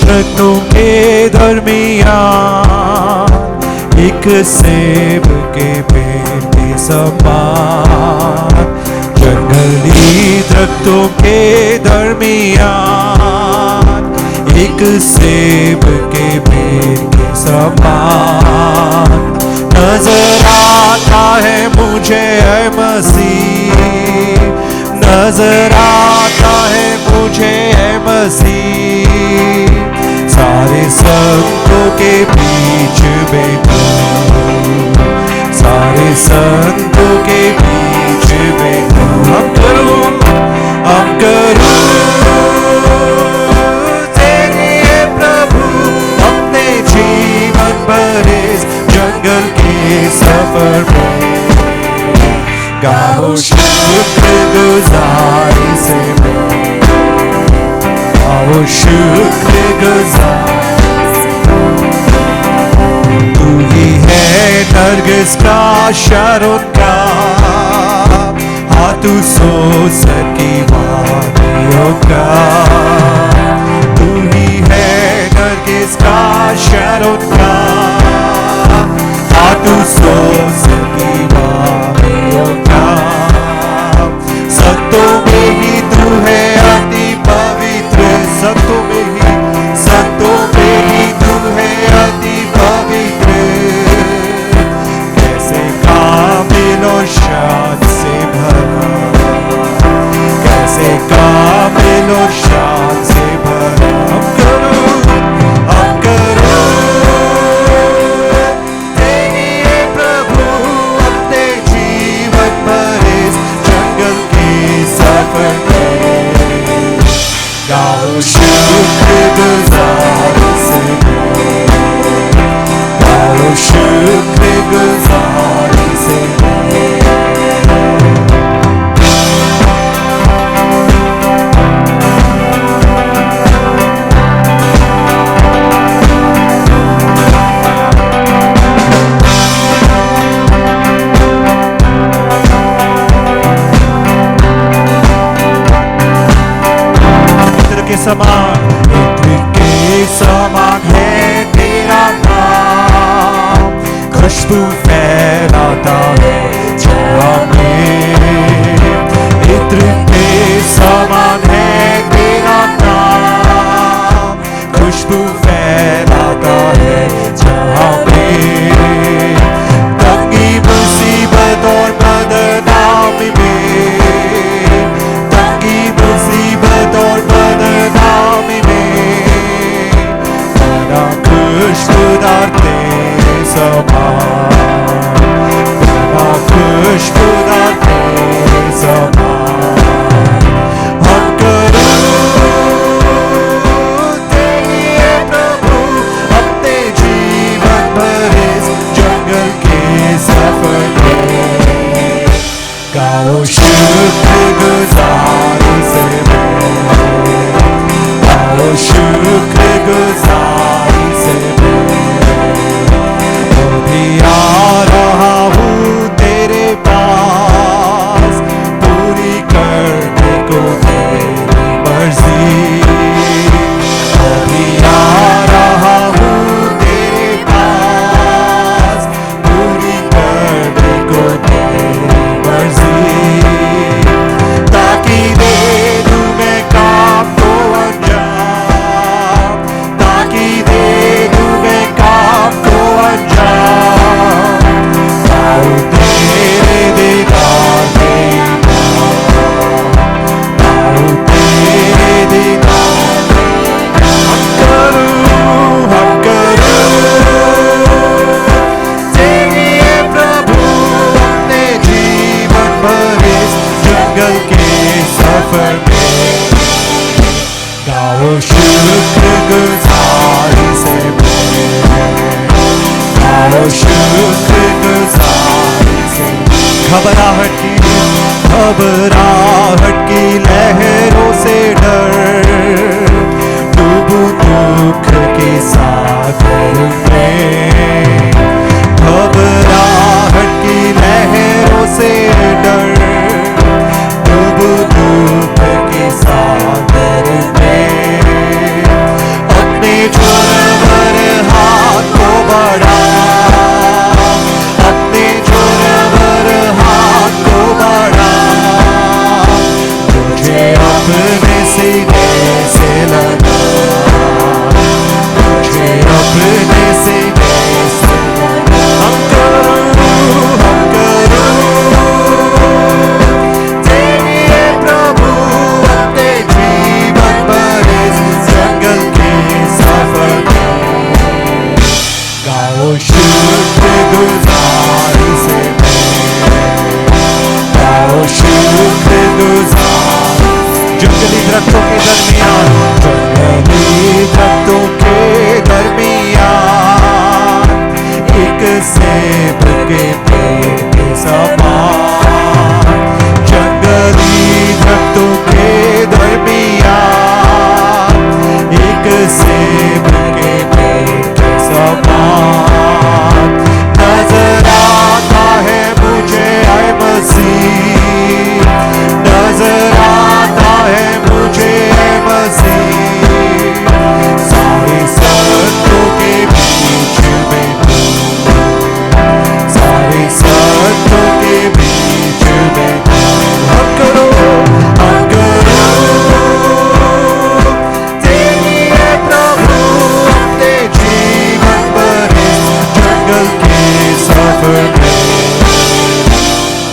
दरख्तों के दरमियान एक सेब के पेड़ के समान, जंगली दरख्तों के दरमियान एक सेब के पेड़ के समान नजर आता है मुझे ऐ मसीह, नजर आता है मुझे ऐ मसीह। सारे संतों के बीच में तू, सारे संतों के बीच में तू। हम करूं तेरी है प्रभु अपने जीवन भर इस जंगल के सफर में। गाओ शुक्रगुजारी से गाओ शुक्रगुजारी। तू ही है नरगिस का शारोन का, हाँ तू सोसर की वादियों का। तू ही है नरगिस का शारोन का, हाँ तू सोसर की वादियों का। संतों में ही तू है अति पवित्र, संतों में ही तू है अति पवित्र। कैसे कामिल और शान से भरा, कैसे कामिल और शान से भरा। हम करो तेरी है प्रभु अपने जीवन भर इस जंगल के सफर में। गाओ शुक्रगुजारी से, गाओ शुक्रगुजारी से। समान इत्र के समान है तेरा नाम, खुशबू फैलाता है जवा में। इत्र के समान है तेरा नाम, खुशबू फैलाता है जवा में। तंगी मुसीबत और बदनामी में, तंगी मुसीबत और बदनामी में बड़ा खुशबूदार तेरे समान, बड़ा खुशबूदार तेरे समान। हम करूं तेरी है प्रभु अपने जीवन भर इस जंगल के सफर में। गाओ शुक्रगुजारी से, गाओ शुक्रगुजारी से। अभी आ रहा हूँ तेरे पास, पूरी करने को तेरी मर्जी। अभी आ रहा हूँ तेरे पास, पूरी करने को तेरी मर्जी। ताकि दे दूं मैं काम को अंजाम, ताकि दे दूं मैं काम को अंजाम। गाओ तेरे दीदार में, गाओ तेरे दीदार में। हम करूं तेरी है प्रभु अपने जीवन भर इस जंगल के सफर में। गाओ शुक्रगुजारी से, गाओ शुक्रगुजारी से। घबराहट की लहरों से डर, डूबूं दुख के सागर में। घबराहट की लहरों से डर, डूबूं दुख के सागर में। अपने जंगली दरख्तों के दरमियान, जंगली दरख्तों के दरमियान एक सेब के पेड़ के समान, जंगली दरख्तों के दरमियान एक सेब के पेड़ के समान नजर आता है मुझे ऐ मसीह, नजर आता है मुझे ऐ मसीह, सारे संतों के बीच में तू, सारे संतों के बीच में तू, हम करो तेरी है प्रभु अपने जीवन भर इस जंगल के सफर में,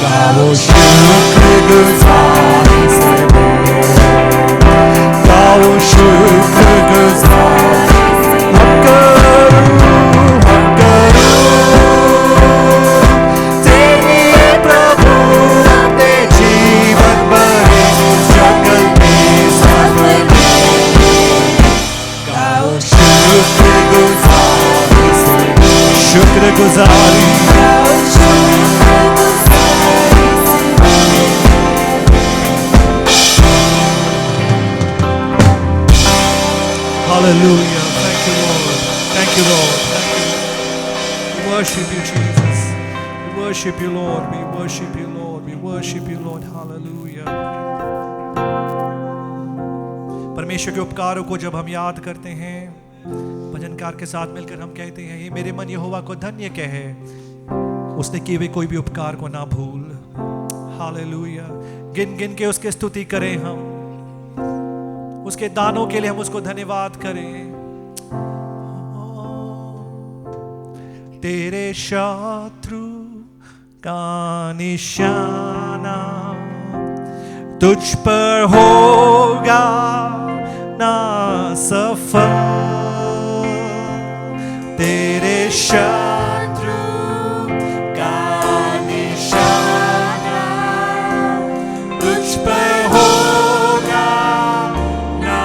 गाओ शुक्रगुजारी से, गाओ शुक्रगुजारी, हम करूं तेरी है प्रभु अपने जीवन भर इस जंगल के सफर में, गाओ शुक्रगुजारी से, शुक्रगुजारी, Hallelujah. Thank you, Lord. Thank you, Lord. Thank you. We worship you, Jesus. We worship you, Lord. We worship you, Lord. We worship you, Lord. Hallelujah. परमेश्वर के उपकारों को जब हम याद करते हैं, भजनकार के साथ मिलकर हम कहते हैं, ये मेरे मन यहोवा को धन्य कहे, उसने किए हुए कोई भी उपकार को ना भूल। हालेलुया। गिन गिन के उसकी स्तुति करें हम, उसके दानों के लिए हम उसको धन्यवाद करें। तेरे शत्रु का निशाना तुझ पर होगा ना सफल, तेरे शत्रु का निशाना तुझ पर होगा ना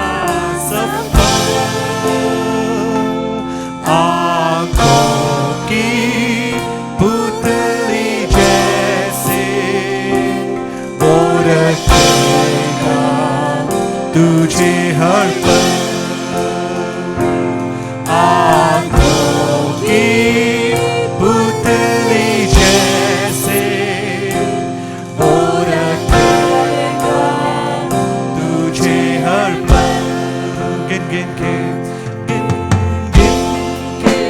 सफल, आंखों की पुतली जैसे वो रखेगा तुझे हर पल, आंखों की पुतली जैसे वो रखेगा तुझे हर पल। गिन गिन के गिन गिन के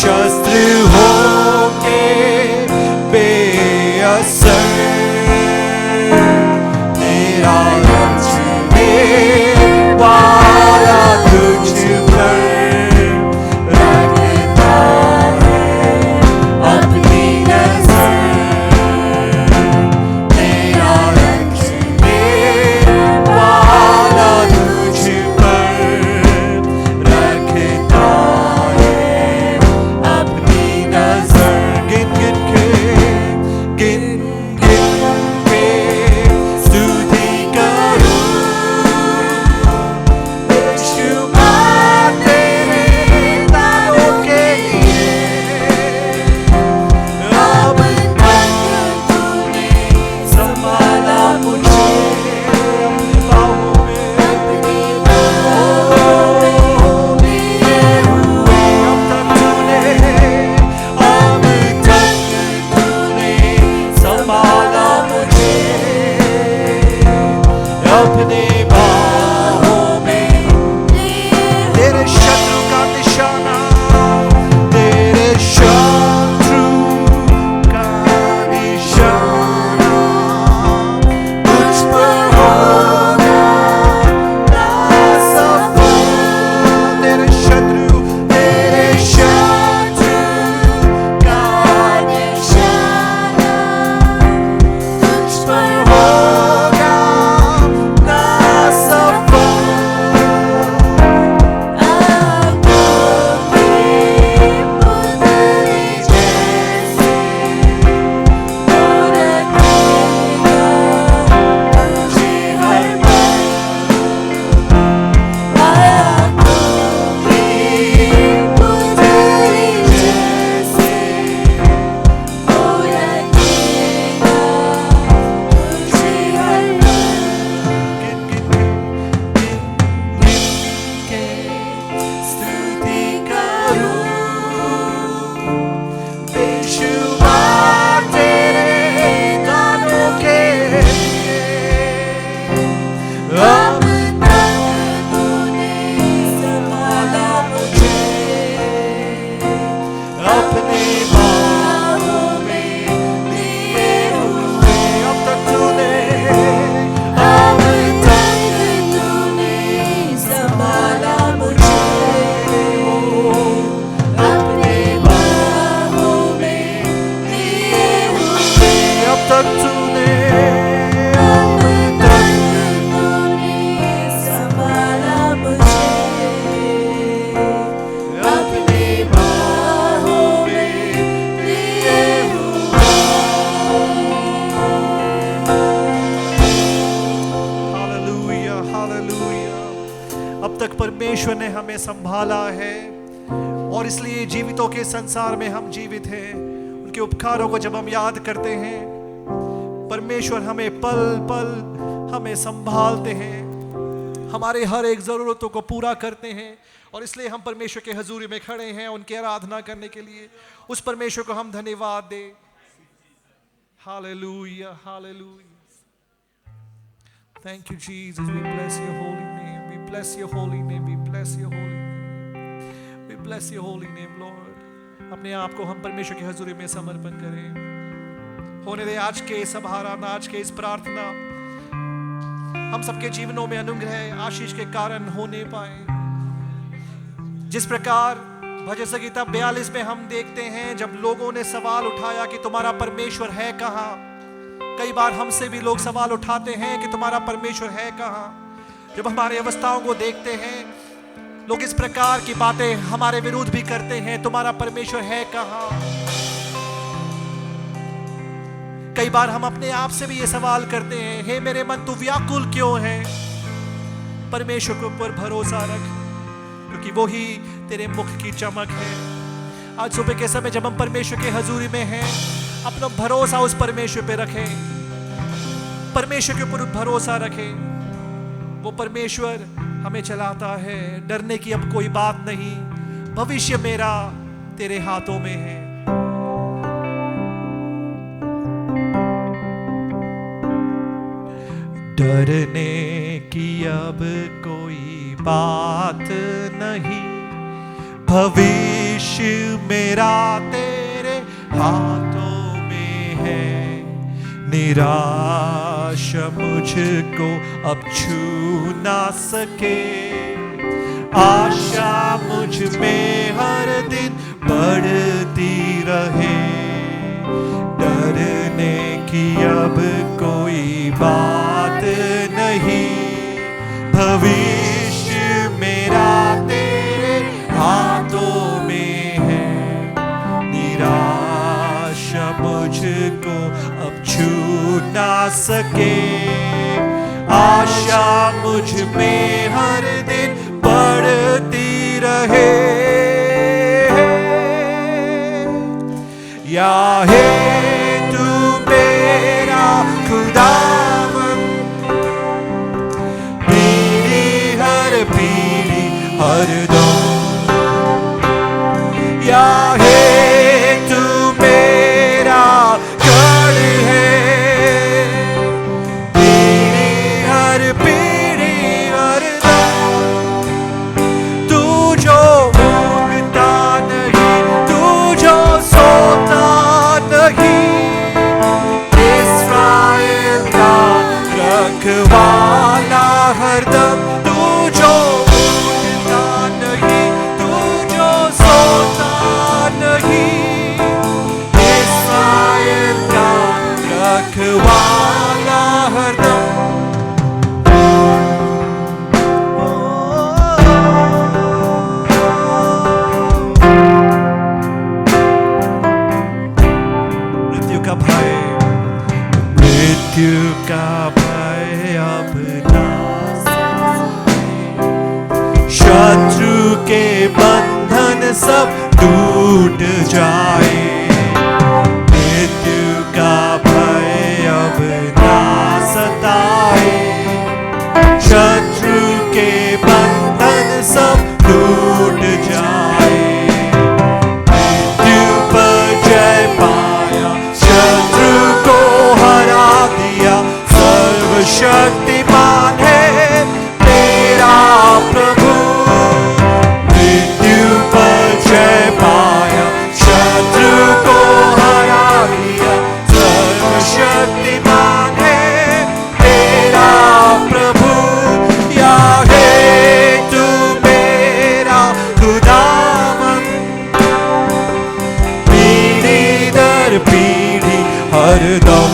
शस्त्र होके बेअसर, तेरा रचने वाला तुझ पर रखता है अपनी नजर, तेरा रचने वाला तुझ पर रखता है अपनी नजर। गिन गिन के स्तुति करूं, बेशुमार तेरे दानों के लिए। अब तक तूने संभाला मुझे अपनी बाहों में, अपनी बाहों में लिए हुए। अब तक तूने संभाला मुझे अपने बाहों में, तेरे शत्रु का निशाना, तेरे शत्रु का निशाना तुझ पर होगा ना सफल। तेरे शत्रु का निशाना तुझ पर होगा ना सफल। स्तुति करूं, बेशुमार तेरे दानों के लिए। अब तक तूने संभाला मुझे अपने बाहों में लिए हुए। अब तक तूने संभाला मुझे अपने बाहों में लिए हुए। अब तक तूने संभाला मुझे अपने बाहों में लिए हुए। Hallelujah, hallelujah. अब तक परमेश्वर ने हमें संभाला है और इसलिए जीवितों के संसार में हम जीवित हैं। उनके उपकारों को जब हम याद करते हैं, परमेश्वर हमें पल पल हमें संभालते हैं, हमारे हर एक जरूरतों को पूरा करते हैं। और इसलिए हम परमेश्वर के हजूरी में खड़े हैं उनकी आराधना करने के लिए। उस परमेश्वर को हम धन्यवाद दें। Hallelujah, hallelujah. Thank you, Jesus. We bless your holy name. We bless your holy name. We bless your holy name. We bless your holy name, Lord. अपने आप को हम परमेश्वर की हजूरी में समर्पण करें। होने दे आज के इस आराधना, आज के इस प्रार्थना हम सबके जीवनों में अनुग्रह आशीष के कारण होने पाए। जिस प्रकार भजन संगीता 42 में हम देखते हैं, जब लोगों ने सवाल उठाया कि तुम्हारा परमेश्वर है कहाँ। कई बार हमसे भी लोग सवाल उठाते हैं कि तुम्हारा परमेश्वर है कहाँ। जब हमारी अवस्थाओं को देखते हैं, लोग इस प्रकार की बातें हमारे विरुद्ध भी करते हैं, तुम्हारा परमेश्वर है कहाँ। कई बार हम अपने आप से भी ये सवाल करते हैं, हे मेरे मन तू व्याकुल क्यों है। परमेश्वर के ऊपर भरोसा रख, क्योंकि वो ही तेरे मुख की चमक है। आज सुबह के समय जब हम परमेश्वर के हजूरी में हैं, अपना भरोसा उस परमेश्वर पे रखें, परमेश्वर के ऊपर भरोसा रखें। वो परमेश्वर हमें चलाता है। डरने की अब कोई बात नहीं, भविष्य मेरा तेरे हाथों में है। डरने की अब कोई बात नहीं, भविष्य मेरा तेरे हाथों में है, निराशा मुझको अब छू ना सके। आशा मुझ में हर दिन बढ़ती रहे, डरने की अब कोई बात नहीं। भविष्य मेरा तेरे हाथों में है, निराशा मुझको अब छू ना सके। आशा मुझ में हर दिन बढ़ती रहे। या है तू मेरा खुदावन, पीढ़ी हर दम। या है तू मेरा गढ़ है, पीढ़ी हर दम। तू जो उगता नहीं, तू जो सोता नहीं, इस्राएल का रखवाला हरदम। तू जो उगता नहीं, तू जो सोता नहीं, इस्राएल का रखवाला हरदम। मृत्यु का भय अब ना सताए, शत्रु के बंधन सब टूट जाए। मृत्यु का भय अब ना सताए, शत्रु के बंधन सब टूट जाए। मृत्यु पर जय पाया, शत्रु को हरा दिया, सर्वशक्तिमान है तेरा प्रभु। मृत्यु पर जय पाया, शत्रु को हरा दिया, सर्वशक्तिमान है तेरा प्रभु। या है तू मेरा खुदावन, पीढ़ी दर पीढ़ी हरदम।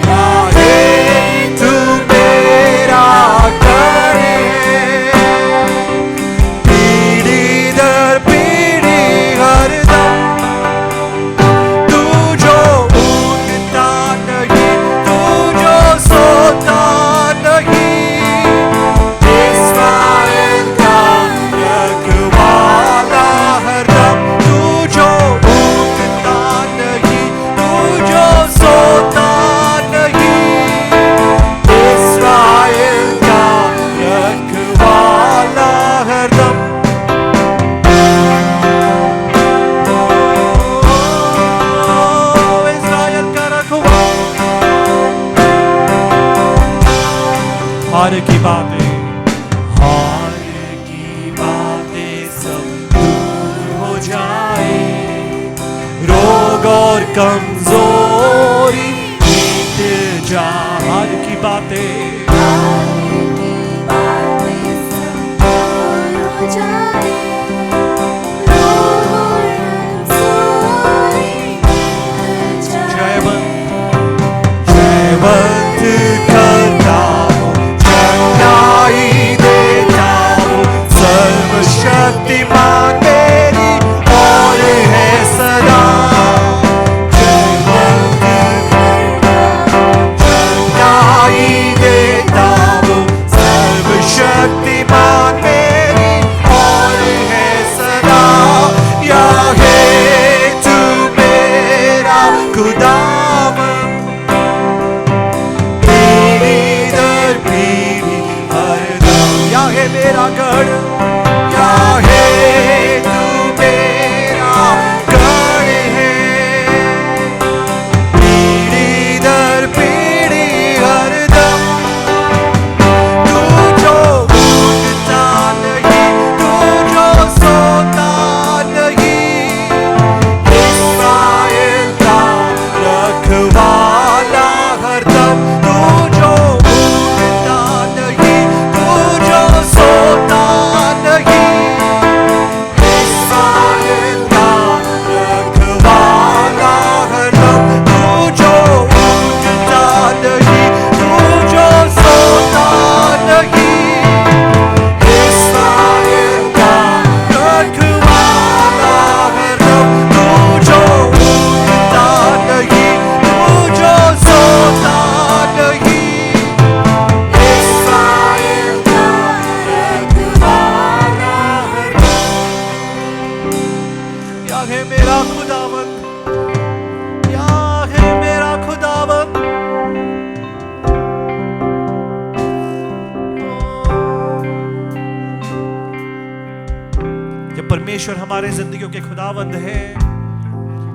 या है तू मेरा घर है, पीढ़ी दर पीढ़ी हरदम। तू जो उगता नहीं, तू जो सोता नहीं, इस्राएल का रखवाला हरदम। तू जो उगता नहीं, तू जो सोता नहीं, इस्राएल का रखवाला हरदम। इस्राएल का रखवाला। हार की बातें सब दूर हो जाए, रोग और कमजोरी बीत जा। हार की बातें जयवंत करता हूँ, चंगाई देता हूँ, सर्वशक्तिमान मेरी और है सदा। जयवंत चंगाई देता हूँ, सर्वशक्तिमान मेरी और है सदा। या है तू मेरा खुदावन, पीढ़ी दर परमेश्वर हमारे जिंदगियों के खुदावंद है।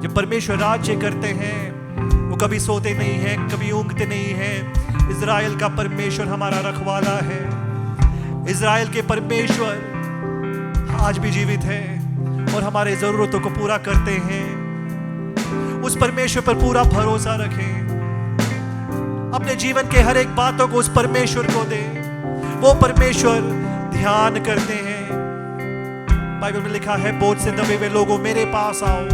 जब परमेश्वर राज्य करते हैं वो कभी सोते नहीं हैं, कभी ऊँघते नहीं हैं। इज़राइल का परमेश्वर हमारा रखवाला है। इज़राइल के परमेश्वर आज भी जीवित है और हमारे जरूरतों को पूरा करते हैं। उस परमेश्वर पर पूरा भरोसा रखें। अपने जीवन के हर एक बातों को उस परमेश्वर को दें। वो परमेश्वर ध्यान करते हैं। बाइबल में लिखा है, बोझ से दबे हुए लोगों मेरे पास आओ,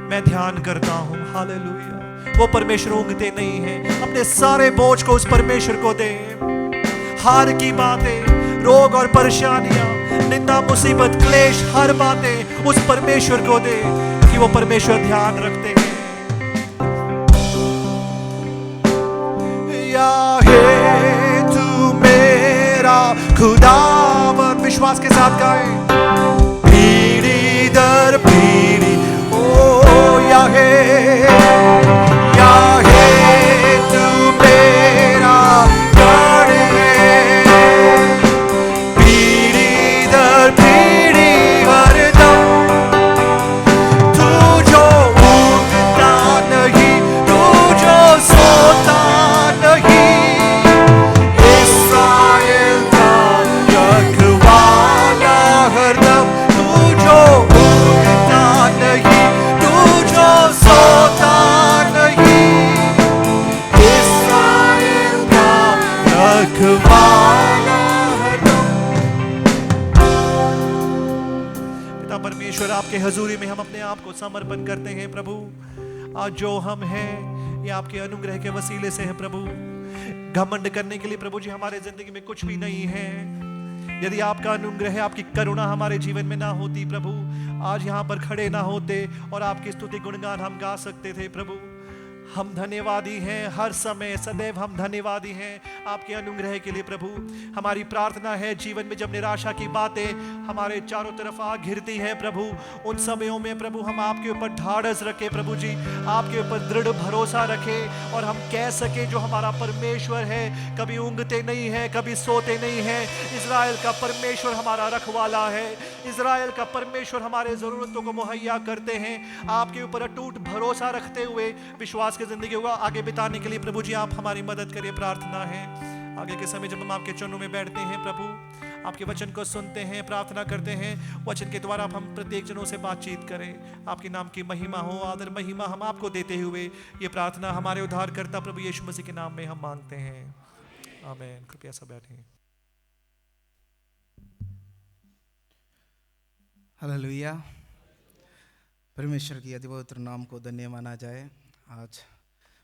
मैं ध्यान करता हूं। हालेलुया। वो परमेश्वर ऊँघते नहीं हैं। अपने सारे बोझ को उस परमेश्वर को दें। हार की बातें, रोग और परेशानियां, निंदा, मुसीबत, क्लेश, हर बातें उस परमेश्वर को दें कि वो परमेश्वर ध्यान रखते हैं। याहे तू मेरा खुदावंद, विश्वास के साथ गाएं। पीढ़ी दर पीढ़ी ओ याहे, याहे तू मेरा गढ़ है। पीढ़ी दर पीढ़ी हरदम तू जो उगता नहीं, तू जो सोता नहीं, इस्राएल का रखवाला हरदम तू जो उगता नहीं, तू जो सोता नहीं, इस्राएल का रखवाला हरदम। पिता परमेश्वर, आपके हजूरी में हम अपने आप को समर्पण करते हैं प्रभु। आज जो हम हैं ये आपके अनुग्रह के वसीले से है प्रभु। घमंड करने के लिए प्रभु जी हमारे जिंदगी में कुछ भी नहीं है। यदि आपका अनुग्रह, आपकी करुणा हमारे जीवन में ना होती प्रभु, आज यहाँ पर खड़े ना होते और आपकी स्तुति गुणगान हम गा सकते थे प्रभु। हम धन्यवादी हैं, हर समय सदैव हम धन्यवादी हैं आपके अनुग्रह के लिए प्रभु। हमारी प्रार्थना है जीवन में जब निराशा की बातें हमारे चारों तरफ आ घिरती हैं प्रभु, उन समयों में प्रभु हम आपके ऊपर ढाढ़स रखें प्रभु जी, आपके ऊपर दृढ़ भरोसा रखें और हम कह सके जो हमारा परमेश्वर है कभी ऊँघते नहीं है, कभी सोते नहीं है। इज़राइल का परमेश्वर हमारा रखवाला है। इज़राइल का परमेश्वर हमारे ज़रूरतों को मुहैया करते हैं। आपके ऊपर अटूट भरोसा रखते हुए विश्वास की जिंदगी होगा आगे बिताने के लिए प्रभु जी आप हमारी मदद करिए। प्रार्थना है आगे के समय जब हम आपके चरणों में बैठते हैं प्रभु, आपके वचन को सुनते हैं, प्रार्थना करते हैं, वचन के द्वारा हम प्रत्येक जनों से बातचीत करें। आपके नाम की महिमा हो, आदर महिमा हम आपको देते हुए ये प्रार्थना हमारे उद्धारकर्ता प्रभु यीशु मसीह के नाम में हम मांगते हैं, आमीन। कृपया सब बैठें। हालेलुया। परमेश्वर की अति पवित्र नाम को धन्य माना जाए। आज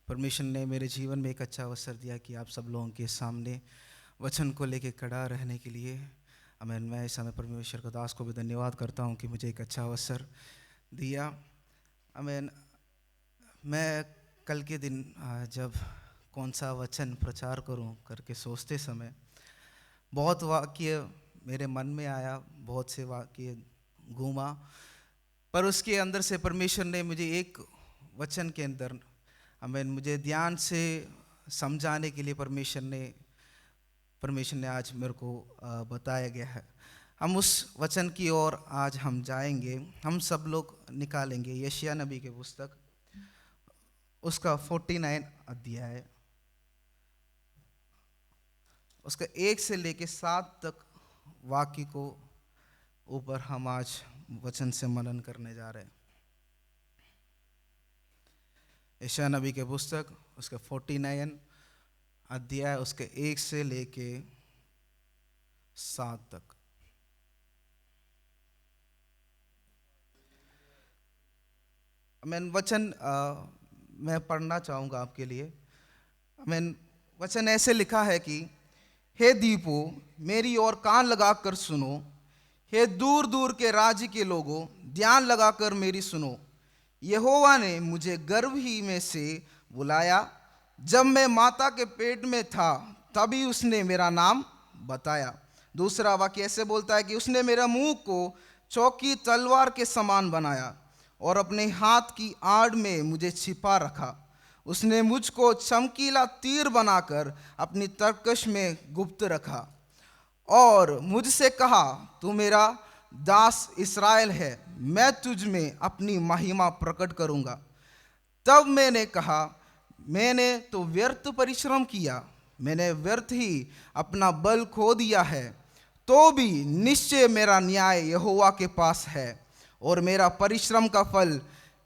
परमेश्वर ने मेरे जीवन में एक अच्छा अवसर दिया कि आप सब लोगों के सामने वचन को लेके खड़ा रहने के लिए। आमीन। मैं इस समय परमेश्वर का दास को भी धन्यवाद करता हूं कि मुझे एक अच्छा अवसर दिया। आमीन। मैं कल के दिन जब कौन सा वचन प्रचार करूं करके सोचते समय बहुत वाक्य मेरे मन में आया, बहुत से वाक्य घूमा, पर उसके अंदर से परमेश्वर ने मुझे एक वचन के अंदर आमीन मुझे ध्यान से समझाने के लिए परमेश्वर ने आज मेरे को बताया गया है। हम उस वचन की ओर आज हम जाएंगे। हम सब लोग निकालेंगे यशायाह नबी के पुस्तक उसका 49 अध्याय, उसका 1 से लेके 7 तक वाक्य को ऊपर हम आज वचन से मनन करने जा रहे हैं। यशायाह नबी के पुस्तक उसका 49 अध्याय उसके 1 से लेके 7 तक। मैं वचन मैं पढ़ना चाहूँगा आपके लिए। मैं वचन ऐसे लिखा है कि हे दीपो मेरी ओर कान लगाकर सुनो, हे दूर दूर के राज्य के लोगों ध्यान लगाकर मेरी सुनो। यहोवा ने मुझे गर्भ ही में से बुलाया, जब मैं माता के पेट में था तभी उसने मेरा नाम बताया। दूसरा वाक्य ऐसे बोलता है कि उसने मेरा मुंह को चौकी तलवार के समान बनाया और अपने हाथ की आड़ में मुझे छिपा रखा। उसने मुझको चमकीला तीर बनाकर अपनी तरकश में गुप्त रखा और मुझसे कहा, तू मेरा दास इस्राएल है, मैं तुझ में अपनी महिमा प्रकट करूंगा। तब मैंने कहा, मैंने तो व्यर्थ परिश्रम किया, मैंने व्यर्थ ही अपना बल खो दिया है। तो भी निश्चय मेरा न्याय यहोवा के पास है, और मेरा परिश्रम का फल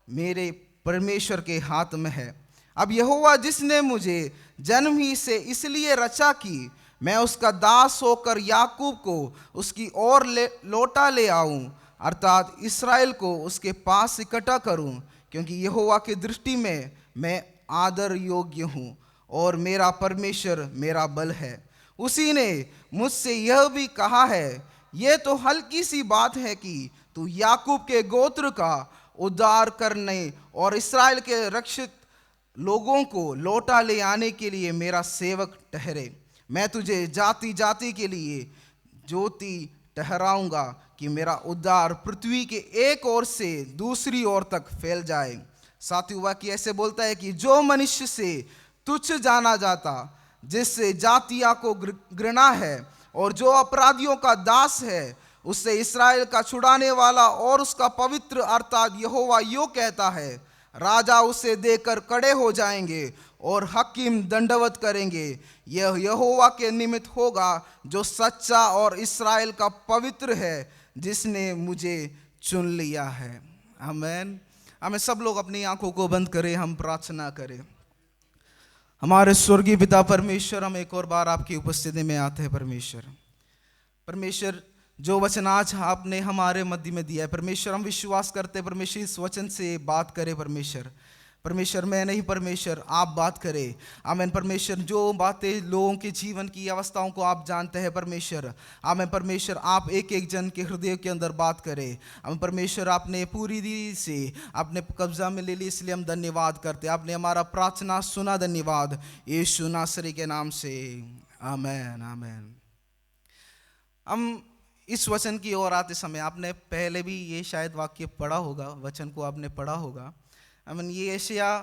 मेरे परमेश्वर के हाथ में है। अब यहोवा जिसने मुझे जन्म ही से इसलिए रचा कि मैं उसका दास होकर याकूब को उसकी ओर लौटा ले आऊं, अर्थात इस्राएल को उसके पास इकट्ठा करूं, क्योंकि यहोवा की दृष्टि में मैं आदर योग्य हूं और मेरा परमेश्वर मेरा बल है। उसी ने मुझसे यह भी कहा है, यह तो हल्की सी बात है कि तू याकूब के गोत्र का उद्धार करने और इस्राएल के रक्षित लोगों को लौटा ले आने के लिए मेरा सेवक ठहरे। मैं तुझे जाति जाति के लिए ज्योति ठहराऊंगा कि मेरा उद्धार पृथ्वी के एक ओर से दूसरी ओर तक फैल जाए। सातवीं वाक्य ऐसे बोलता है कि जो मनुष्य से तुच्छ जाना जाता, जिससे जातियों को घृणा है और जो अपराधियों का दास है, उससे इस्राएल का छुड़ाने वाला और उसका पवित्र अर्थात यहोवा यूं कहता है, राजा उसे देखकर खड़े हो जाएंगे और हकीम दंडवत करेंगे। यह यहोवा के निमित्त होगा जो सच्चा और इस्राएल का पवित्र है, जिसने मुझे चुन लिया है। आमीन। हमें सब लोग अपनी आंखों को बंद करें, हम प्रार्थना करें। हमारे स्वर्गीय पिता परमेश्वर, हम एक और बार आपकी उपस्थिति में आते हैं। परमेश्वर जो वचन आज आपने हमारे मध्य में दिया है परमेश्वर, हम विश्वास करते हैं परमेश्वर इस वचन से बात करें। परमेश्वर मैं नहीं, परमेश्वर आप बात करें। आमीन। परमेश्वर जो बातें लोगों के जीवन की अवस्थाओं को आप जानते हैं परमेश्वर, आमीन। परमेश्वर आप एक एक जन के हृदय के अंदर बात करें। आमीन। परमेश्वर आपने पूरी रीति से आपने कब्जा में ले ली, इसलिए हम धन्यवाद करते हैं। आपने हमारा प्रार्थना सुना, धन्यवाद यीशु नासरी के नाम से, आमीन आमीन। हम इस वचन की ओर आते समय आपने पहले भी ये शायद वाक्य पढ़ा होगा, वचन को आपने पढ़ा होगा। आमीन। ये यशायाह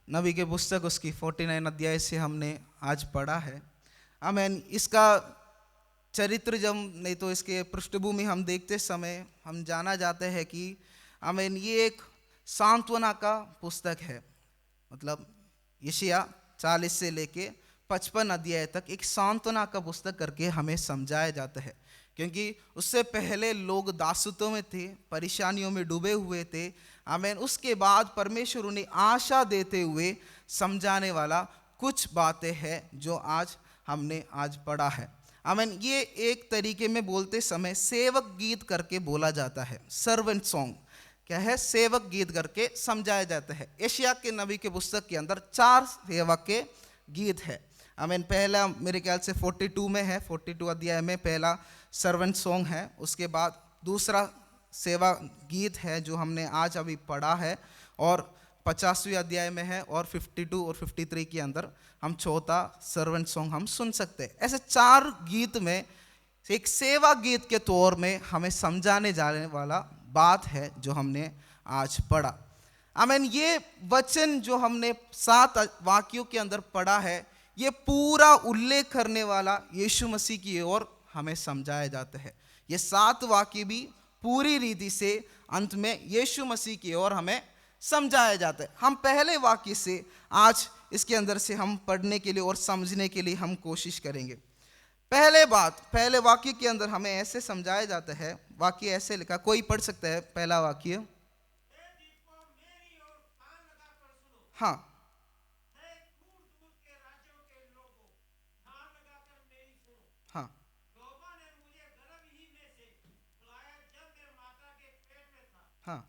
नबी के पुस्तक उसकी 49 अध्याय से हमने आज पढ़ा है। आमीन। इसका चरित्र जब नहीं तो इसके पृष्ठभूमि हम देखते समय हम जाना जाते हैं कि आमीन ये एक सांत्वना का पुस्तक है। मतलब यशायाह 40 से लेके 55 अध्याय तक एक सांत्वना का पुस्तक करके हमें समझाया जाता है, क्योंकि उससे पहले लोग दासत्व में थे, परेशानियों में डूबे हुए थे। आमीन। उसके बाद परमेश्वर उन्हें आशा देते हुए समझाने वाला कुछ बातें हैं जो आज हमने आज पढ़ा है। आमीन। ये एक तरीके में बोलते समय सेवक गीत करके बोला जाता है। सर्वेंट सॉन्ग क्या है? सेवक गीत करके समझाया जाता है। यशायाह के नबी के पुस्तक के अंदर 4 सेवक के गीत है। आमीन। पहला मेरे ख्याल से 42 में है, 42 अध्याय में पहला सर्वेंट सॉन्ग है। उसके बाद दूसरा सेवा गीत है जो हमने आज अभी पढ़ा है, और 50वें अध्याय में है, और 52 और 53 के अंदर हम चौथा सर्वेंट सॉन्ग हम सुन सकते हैं। ऐसे 4 गीत में एक सेवा गीत के तौर में हमें समझाने जाने वाला बात है जो हमने आज पढ़ा। आमीन। ये वचन जो हमने 7 वाक्यों के अंदर पढ़ा है, ये पूरा उल्लेख करने वाला यीशु मसीह की ओर हमें समझाया जाता है। ये 7 वाक्य भी पूरी रीति से अंत में यीशु मसीह की ओर हमें समझाया जाता है। हम पहले वाक्य से आज इसके अंदर से हम पढ़ने के लिए और समझने के लिए हम कोशिश करेंगे। पहले वाक्य के अंदर हमें ऐसे समझाया जाता है, वाक्य ऐसे लिखा, कोई पढ़ सकता है पहला वाक्य? हाँ। हाँ। हाँ।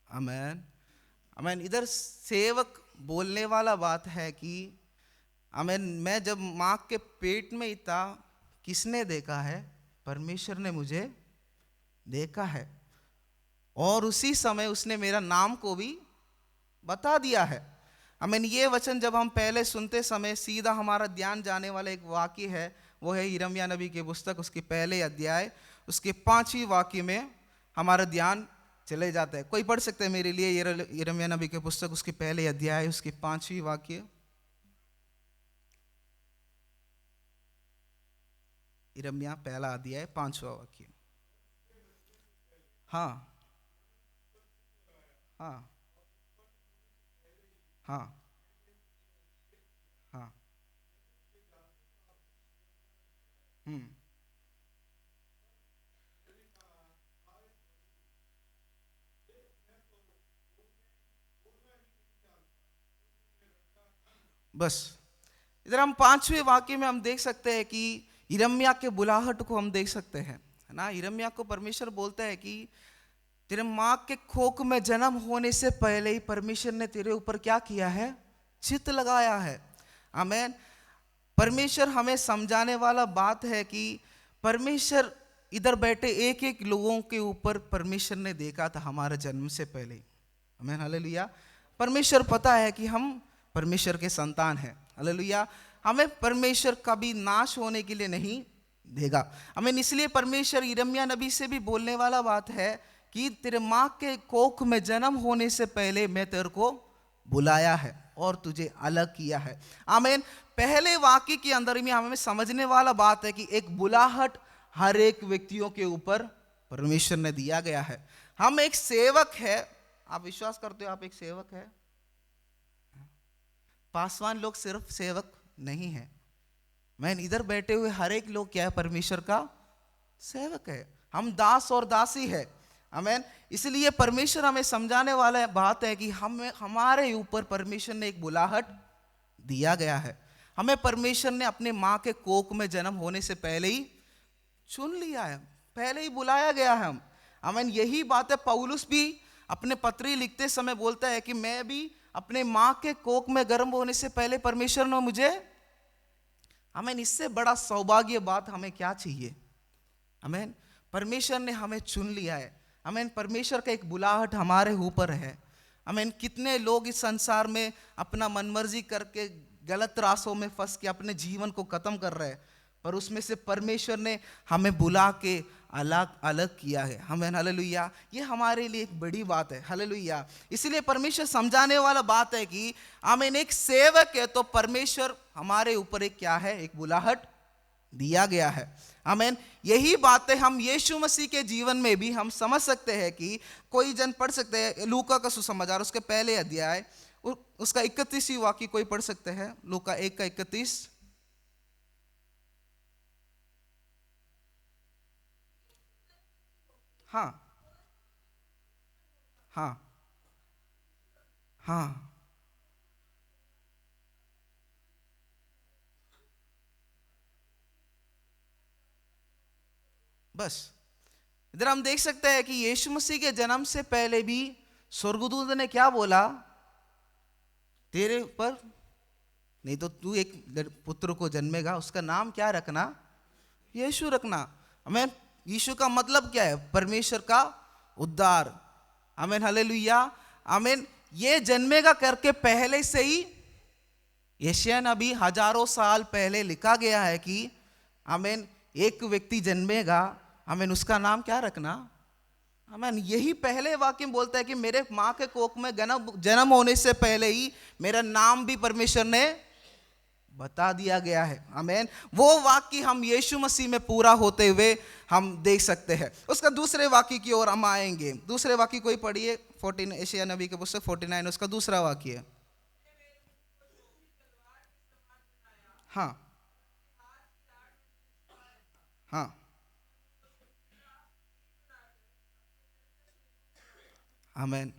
आमीन आमीन। इधर सेवक बोलने वाला बात है कि आमीन, मैं जब माँ के पेट में ही था, किसने देखा है? परमेश्वर ने मुझे देखा है, और उसी समय उसने मेरा नाम को भी बता दिया है। आमीन। ये वचन जब हम पहले सुनते समय सीधा हमारा ध्यान जाने वाला एक वाक्य है, वो है यिर्मयाह नबी की पुस्तक उसके पहले अध्याय उसके 5वें वाक्य में हमारा ध्यान चले जाता है। कोई पढ़ सकते हैं मेरे लिए यिर्मयाह नबी की पुस्तक उसके पहले अध्याय उसके 5वें वाक्य? यिर्मयाह पहला अध्याय 5वां वाक्य। हाँ हाँ हाँ हाँ। हम्म। बस इधर हम 5वें वाक्य में हम देख सकते हैं कि यिर्मयाह के बुलाहट को हम देख सकते हैं, है ना। यिर्मयाह को परमेश्वर बोलता है कि तेरे माँ के कोख में जन्म होने से पहले ही परमेश्वर ने तेरे ऊपर क्या किया है, चित्त लगाया है। आमीन। परमेश्वर हमें समझाने वाला बात है कि परमेश्वर इधर बैठे एक एक लोगों के ऊपर परमेश्वर ने देखा था हमारे जन्म से पहले। आमीन, हालेलुया। परमेश्वर पता है कि हम परमेश्वर के संतान हैं। हालेलुया। हमें परमेश्वर कभी नाश होने के लिए नहीं देगा। आमीन। इसलिए परमेश्वर यिर्मयाह नबी से भी बोलने वाला बात है कि तेरे माँ के कोख में जन्म होने से पहले मैं तेरे को बुलाया है और तुझे अलग किया है। आमीन। पहले वाक्य के अंदर में हमें समझने वाला बात है कि एक बुलाहट हर एक व्यक्तियों के ऊपर परमेश्वर ने दिया गया है। हम एक सेवक है। आप विश्वास करते हो आप एक सेवक है? पासवान लोग सिर्फ सेवक नहीं है। मैं इधर बैठे हुए हर एक लोग क्या है, परमेश्वर का सेवक है। हम दास और दासी है। आमीन। इसलिए परमेश्वर हमें समझाने वाला बात है कि हमारे ऊपर परमेश्वर ने एक बुलाहट दिया गया है। हमें परमेश्वर ने अपने माँ के कोख में जन्म होने से पहले ही चुन लिया है, पहले ही बुलाया गया है हम। आमीन। यही बात है पौलुस भी अपने पत्री लिखते समय बोलता है कि मैं भी अपने माँ के कोख में गर्भ होने से पहले परमेश्वर ने मुझे। आमीन। इससे बड़ा सौभाग्य बात हमें क्या चाहिए? आमीन। परमेश्वर ने हमें चुन लिया है। आमीन। परमेश्वर का एक बुलाहट हमारे ऊपर है। आमीन। कितने लोग इस संसार में अपना मनमर्जी करके गलत रास्तों में फंस के अपने जीवन को खत्म कर रहे हैं, पर उसमें से परमेश्वर ने हमें बुला के अलग अलग किया है। हमें हालेलुया। ये हमारे लिए एक बड़ी बात है। हालेलुया। इसलिए परमेश्वर समझाने वाला बात है कि आमीन, एक सेवक है तो परमेश्वर हमारे ऊपर एक क्या है, एक बुलाहट दिया गया है। आमीन। यही बातें हम यीशु मसीह के जीवन में भी हम समझ सकते हैं कि कोई जन पढ़ सकते हैं लूका का सुसमाचार उसके पहले अध्याय उसका 31वां वाक्य कोई पढ़ सकते हैं, लूका 1 का 31। हाँ हाँ हाँ। बस इधर हम देख सकते हैं कि यीशु मसीह के जन्म से पहले भी स्वर्गदूत ने क्या बोला, तेरे ऊपर नहीं तो तू एक पुत्र को जन्मेगा, उसका नाम क्या रखना, यीशु रखना। हमें यीशु का मतलब क्या है, परमेश्वर का उद्धार। आमीन, हालेलुया। आमीन। ये जन्मेगा करके पहले से ही यशायाह नबी हजारों साल पहले लिखा गया है कि आमीन, एक व्यक्ति जन्मेगा। आमीन, उसका नाम क्या रखना। आमीन। यही पहले वाक्य में बोलता है कि मेरे माँ के कोख में जन्म होने से पहले ही मेरा नाम भी परमेश्वर ने बता दिया गया है। आमीन। वो वाक्य हम यीशु मसीह में पूरा होते हुए हम देख सकते हैं। उसका दूसरे वाक्य की ओर हम आएंगे। दूसरे वाक्य कोई पढ़िए, 14 यशायाह नबी के पुस्तक 49 उसका दूसरा वाक्य है। हाँ हाँ। आमीन,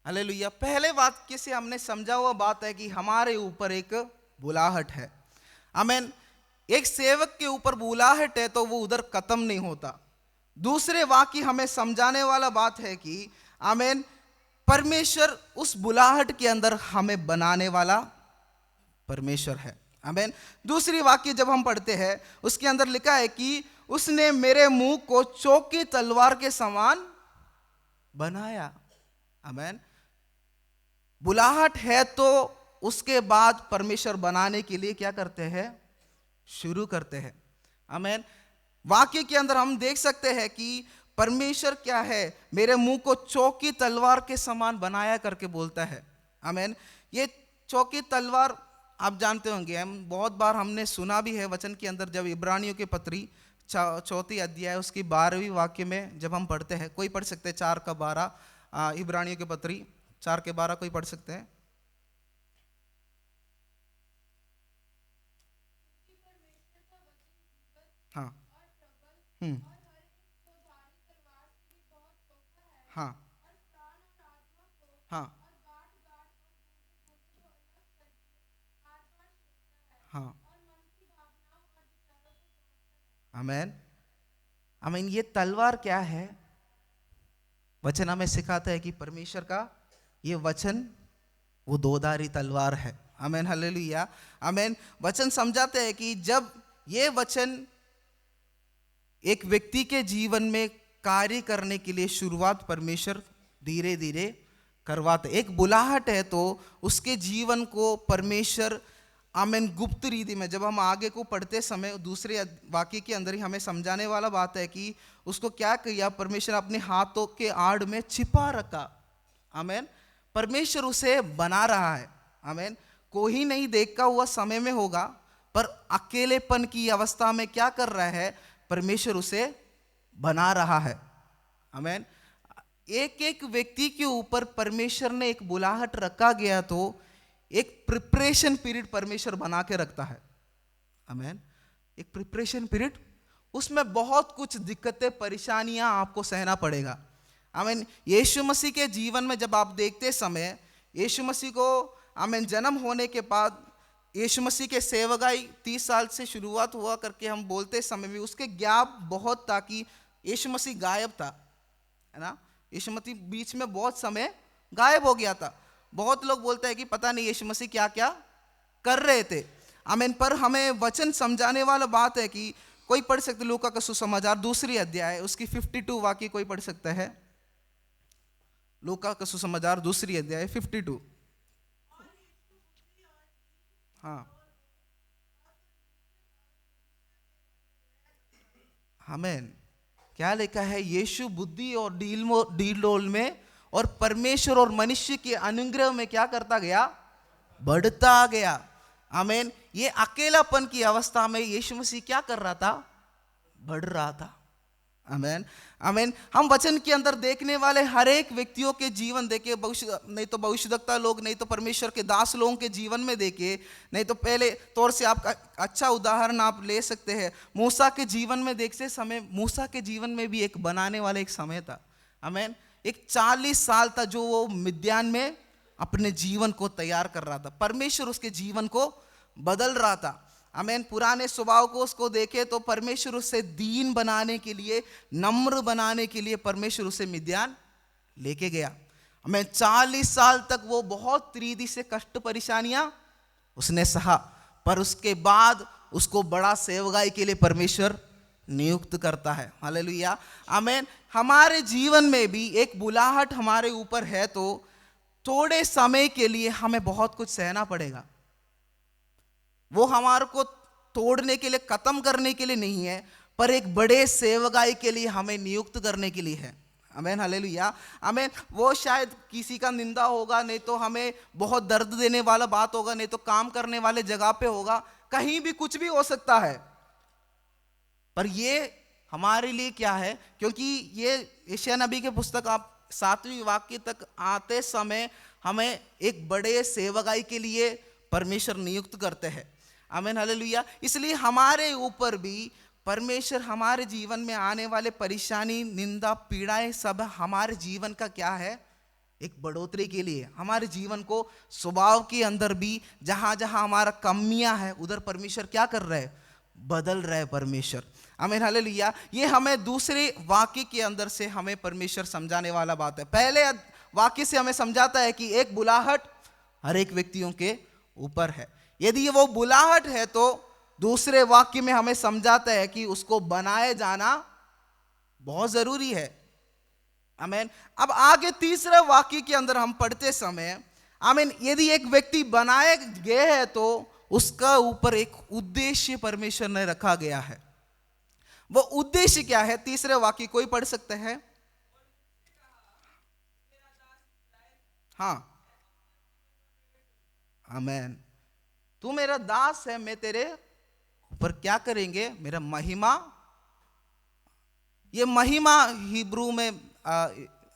हालेलुया। पहले वाक्य से हमने समझा हुआ बात है कि हमारे ऊपर एक बुलाहट है। आमीन। एक सेवक के ऊपर बुलाहट है तो वो उधर खत्म नहीं होता। दूसरे वाक्य हमें समझाने वाला बात है कि आमीन, परमेश्वर उस बुलाहट के अंदर हमें बनाने वाला परमेश्वर है। आमीन। दूसरी वाक्य जब हम पढ़ते हैं उसके अंदर लिखा है कि उसने मेरे मुंह को चौकी तलवार के समान बनाया। आमीन। बुलाहट है तो उसके बाद परमेश्वर बनाने के लिए क्या करते हैं, शुरू करते हैं। आमीन। वाक्य के अंदर हम देख सकते हैं कि परमेश्वर क्या है, मेरे मुंह को चौकी तलवार के समान बनाया करके बोलता है। आमीन। ये चौकी तलवार आप जानते होंगे, हम बहुत बार हमने सुना भी है वचन के अंदर, जब इब्रानियों के पत्री चौथी अध्याय उसकी 12वीं वाक्य में जब हम पढ़ते हैं, कोई पढ़ सकते हैं 4 का 12, इब्रानियों के पत्री 4 के 12, कोई पढ़ सकते हैं? हाँ। हम्म। हाँ। हाँ। हाँ। आमेन। आमीन। ये तलवार क्या है? वचन हमें सिखाता है कि परमेश्वर का ये वचन वो दोधारी तलवार है। आमेन, हालेलुया। आमेन। वचन समझाते हैं कि जब ये वचन एक व्यक्ति के जीवन में कार्य करने के लिए शुरुआत परमेश्वर धीरे धीरे करवाते, एक बुलाहट है तो उसके जीवन को परमेश्वर, आमेन, गुप्त रीति में, जब हम आगे को पढ़ते समय दूसरे वाक्य के अंदर ही हमें समझाने वाला बात है कि उसको क्या किया, परमेश्वर अपने हाथों के आड़ में छिपा रखा। आमेन। परमेश्वर उसे बना रहा है। आमेन। कोई नहीं देखा हुआ समय में होगा, पर अकेलेपन की अवस्था में क्या कर रहा है, परमेश्वर उसे बना रहा है। आमेन। एक एक व्यक्ति के ऊपर परमेश्वर ने एक बुलाहट रखा गया तो एक प्रिपरेशन पीरियड परमेश्वर बना के रखता है। आमेन। एक प्रिपरेशन पीरियड, उसमें बहुत कुछ दिक्कतें परेशानियां आपको सहना पड़ेगा। आमीन। यीशु मसीह के जीवन में जब आप देखते समय, यीशु मसीह को, आमीन, जन्म होने के बाद यीशु मसीह के सेवकाई 30 साल से शुरुआत हुआ करके हम बोलते समय भी उसके गैप बहुत था कि यीशु मसीह गायब था, है ना। यीशु मसीह बीच में बहुत समय गायब हो गया था। बहुत लोग बोलते हैं कि पता नहीं यीशु मसीह क्या क्या कर रहे थे। आमीन। पर हमें वचन समझाने वाला बात है कि कोई पढ़ सकते, लूका का सुसमाचार 2 अध्याय उसकी 52 वाक्य कोई पढ़ सकता है? लूका का सुसमाचार 2 अध्याय 52। हाँ। आमीन। क्या लिखा है? यीशु बुद्धि और डील में और परमेश्वर और मनुष्य के अनुग्रह में क्या करता गया? बढ़ता गया। आमीन। ये अकेलापन की अवस्था में यीशु मसीह क्या कर रहा था? बढ़ रहा था। आमीन। आमीन। हम वचन के अंदर देखने वाले हर एक व्यक्तियों के जीवन देखे, नहीं तो भविष्यद्वक्ता लोग, नहीं तो परमेश्वर के दास लोगों के जीवन में देखे, नहीं तो पहले तौर से आपका अच्छा उदाहरण आप ले सकते हैं मूसा के जीवन में देखते समय। मूसा के जीवन में भी एक बनाने वाला एक समय था। आमीन। एक 40 साल था जो वो मिद्यान में अपने जीवन को तैयार कर रहा था। परमेश्वर उसके जीवन को बदल रहा था। आमीन। पुराने स्वभाव को उसको देखे तो परमेश्वर उसे दीन बनाने के लिए, नम्र बनाने के लिए परमेश्वर उसे मिद्यान लेके गया। आमीन। 40 साल तक वो बहुत रीति से कष्ट परेशानियां उसने सहा, पर उसके बाद उसको बड़ा सेवकाई के लिए परमेश्वर नियुक्त करता है। हालेलुया। आमीन। हमारे जीवन में भी एक बुलाहट हमारे ऊपर है तो थोड़े समय के लिए हमें बहुत कुछ सहना पड़ेगा। वो हमारे को तोड़ने के लिए, खत्म करने के लिए नहीं है, पर एक बड़े सेवकाई के लिए हमें नियुक्त करने के लिए है। आमीन, हालेलुया। आमीन। वो शायद किसी का निंदा होगा, नहीं तो हमें बहुत दर्द देने वाला बात होगा, नहीं तो काम करने वाले जगह पे होगा, कहीं भी कुछ भी हो सकता है। पर ये हमारे लिए क्या है? क्योंकि ये यशायाह नबी के पुस्तक आप 7वीं वाक्य तक आते समय हमें एक बड़े सेवकाई के लिए परमेश्वर नियुक्त करते हैं। आमीन, हालेलुया। इसलिए हमारे ऊपर भी परमेश्वर हमारे जीवन में आने वाले परेशानी, निंदा, पीड़ाएं सब हमारे जीवन का क्या है? एक बढ़ोतरी के लिए। हमारे जीवन को स्वभाव के अंदर भी जहां जहां हमारा कमियां है उधर परमेश्वर क्या कर रहे हैं? बदल रहे परमेश्वर। आमीन, हालेलुया। ये हमें दूसरे वाक्य के अंदर से हमें परमेश्वर समझाने वाला बात है। पहले वाक्य से हमें समझाता है कि एक बुलाहट हर एक व्यक्तियों के ऊपर है। यदि वो बुलाहट है तो दूसरे वाक्य में हमें समझाता है कि उसको बनाए जाना बहुत जरूरी है। आमीन। अब आगे तीसरे वाक्य के अंदर हम पढ़ते समय, आमीन, यदि एक व्यक्ति बनाए गए है तो उसका ऊपर एक उद्देश्य परमेश्वर ने रखा गया है। वो उद्देश्य क्या है? तीसरे वाक्य कोई पढ़ सकते हैं? हाँ। आमीन। तू मेरा दास है, मैं तेरे ऊपर क्या करेंगे, मेरा महिमा। ये महिमा हिब्रू में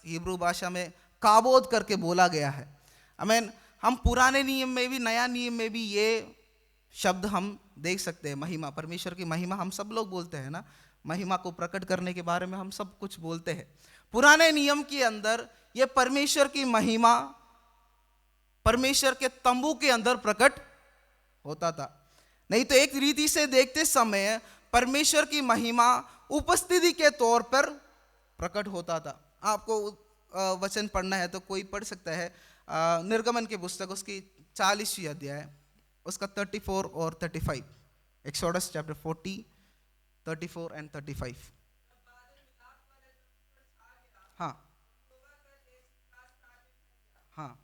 हिब्रू भाषा में काबोद करके बोला गया है। आमीन। हम पुराने नियम में भी नया नियम में भी ये शब्द हम देख सकते हैं। महिमा, परमेश्वर की महिमा हम सब लोग बोलते हैं ना, महिमा को प्रकट करने के बारे में हम सब कुछ बोलते हैं। पुराने नियम के अंदर ये परमेश्वर की महिमा परमेश्वर के तंबू के अंदर प्रकट होता था। नहीं तो एक रीति से देखते समय परमेश्वर की महिमा उपस्थिति के तौर पर प्रकट होता था। आपको वचन पढ़ना है तो कोई पढ़ सकता है, निर्गमन की पुस्तक उसकी 40वीं अध्याय उसका 34 और 35। Exodus chapter 40, 34 and 35। हाँ हाँ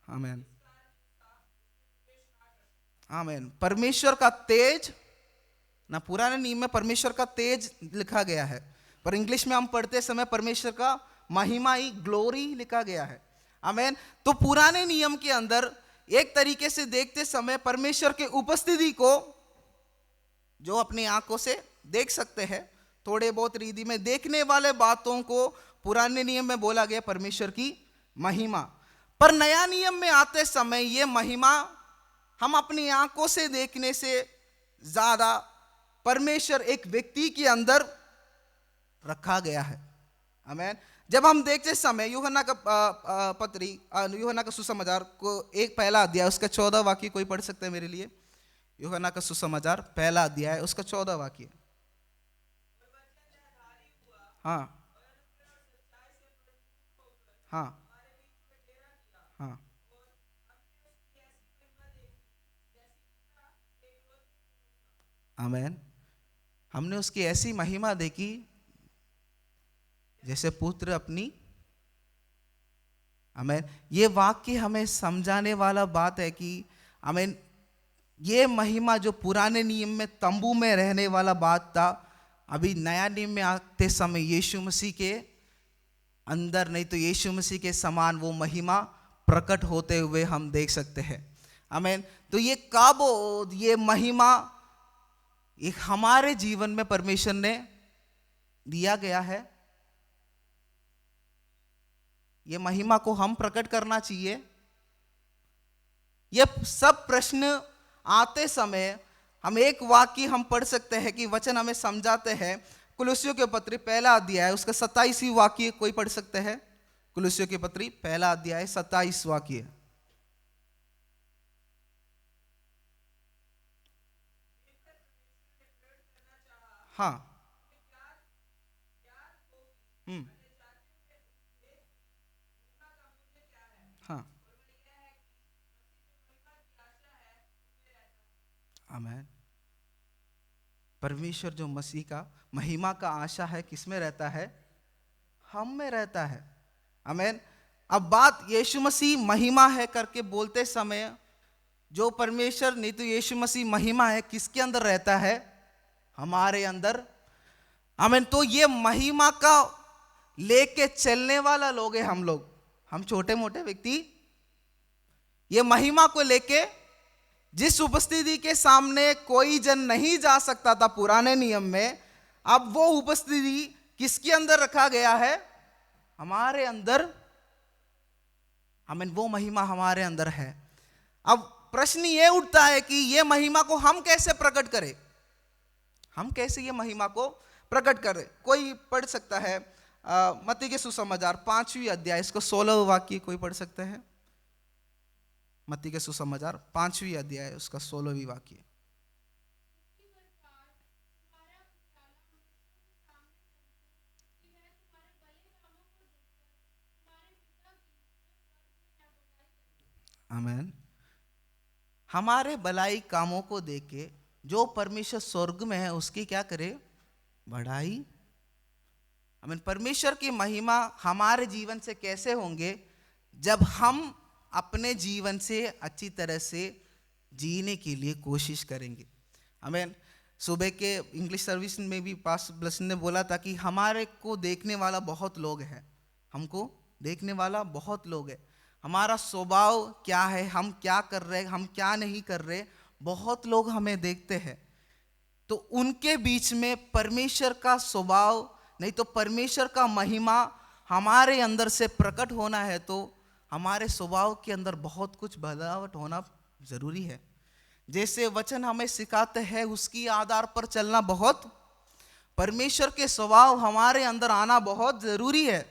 आमीन आमीन। परमेश्वर का तेज ना, पुराने नियम में परमेश्वर का तेज लिखा गया है, पर इंग्लिश में हम पढ़ते समय परमेश्वर का महिमा ही ग्लोरी लिखा गया है। आमीन। तो पुराने नियम के अंदर एक तरीके से देखते समय परमेश्वर के उपस्थिति को जो अपनी आंखों से देख सकते हैं, थोड़े बहुत रीति में देखने वाले बातों को पुराने नियम में बोला गया परमेश्वर की महिमा। पर नया नियम में आते समय ये महिमा हम अपनी आंखों से देखने से ज्यादा परमेश्वर एक व्यक्ति के अंदर रखा गया है। आमीन। जब हम देखते समय यूहन्ना का पत्री, यूहन्ना का सुसमाचार को एक पहला अध्याय उसका 14 वाक्य कोई पढ़ सकते हैं मेरे लिए? यूहन्ना का सुसमाचार पहला अध्याय उसका 14 वाक्य। हाँ हाँ हाँ आमीन। हमने उसकी ऐसी महिमा देखी जैसे पुत्र अपनी। आमीन। ये वाक्य हमें समझाने वाला बात है कि आमीन, ये महिमा जो पुराने नियम में तंबू में रहने वाला बात था, अभी नया नियम में आते समय यीशु मसीह के अंदर, नहीं तो यीशु मसीह के समान वो महिमा प्रकट होते हुए हम देख सकते हैं। आमीन। तो ये काबोद, ये महिमा एक हमारे जीवन में परमेश्वर ने दिया गया है। ये महिमा को हम प्रकट करना चाहिए। ये सब प्रश्न आते समय हम एक वाक्य हम पढ़ सकते हैं कि वचन हमें समझाते हैं। कुलुस्सियों के पत्री पहला अध्याय उसका 27वां वाक्य कोई पढ़ सकते हैं? कुलुस्सियों के पत्री पहला अध्याय 27 वाक्य। हाँ हाँ आमीन। परमेश्वर जो मसीह का महिमा का आशा है किसमें रहता है? हम में रहता है। आमीन। अब बात यीशु मसीह महिमा है करके बोलते समय, जो परमेश्वर नहीं तो यीशु मसीह महिमा है किसके अंदर रहता है? हमारे अंदर। आमीन। तो ये महिमा का लेके चलने वाला लोग हैं हम लोग, हम छोटे मोटे व्यक्ति। ये महिमा को लेके जिस उपस्थिति के सामने कोई जन नहीं जा सकता था पुराने नियम में, अब वो उपस्थिति किसके अंदर रखा गया है? हमारे अंदर। आमीन। वो महिमा हमारे अंदर है। अब प्रश्न ये उठता है कि ये महिमा को हम कैसे प्रकट करें? हम कैसे ये महिमा को प्रकट करें? कोई पढ़ सकता है मत्ती के सुसमाचार 5वीं अध्याय इसको 16 वाक्य कोई पढ़ सकते हैं? मत्ती के सुसमाचार 5वीं अध्याय उसका 16वीं वाक्य। आमीन। हमारे भलाई कामों को देख के जो परमेश्वर स्वर्ग में है उसकी क्या करे? बढ़ाई। आमीन। परमेश्वर की महिमा हमारे जीवन से कैसे होंगे? जब हम अपने जीवन से अच्छी तरह से जीने के लिए कोशिश करेंगे। आमीन। सुबह के इंग्लिश सर्विस में भी पास ब्लसन ने बोला था कि हमारे को देखने वाला बहुत लोग हैं, हमको देखने वाला बहुत लोग है। हमारा स्वभाव क्या है, हम क्या कर रहे हैं, हम क्या नहीं कर रहे, बहुत लोग हमें देखते हैं। तो उनके बीच में परमेश्वर का स्वभाव नहीं तो परमेश्वर का महिमा हमारे अंदर से प्रकट होना है, तो हमारे स्वभाव के अंदर बहुत कुछ बदलाव होना जरूरी है। जैसे वचन हमें सिखाते हैं उसकी आधार पर चलना बहुत, परमेश्वर के स्वभाव हमारे अंदर आना बहुत जरूरी है,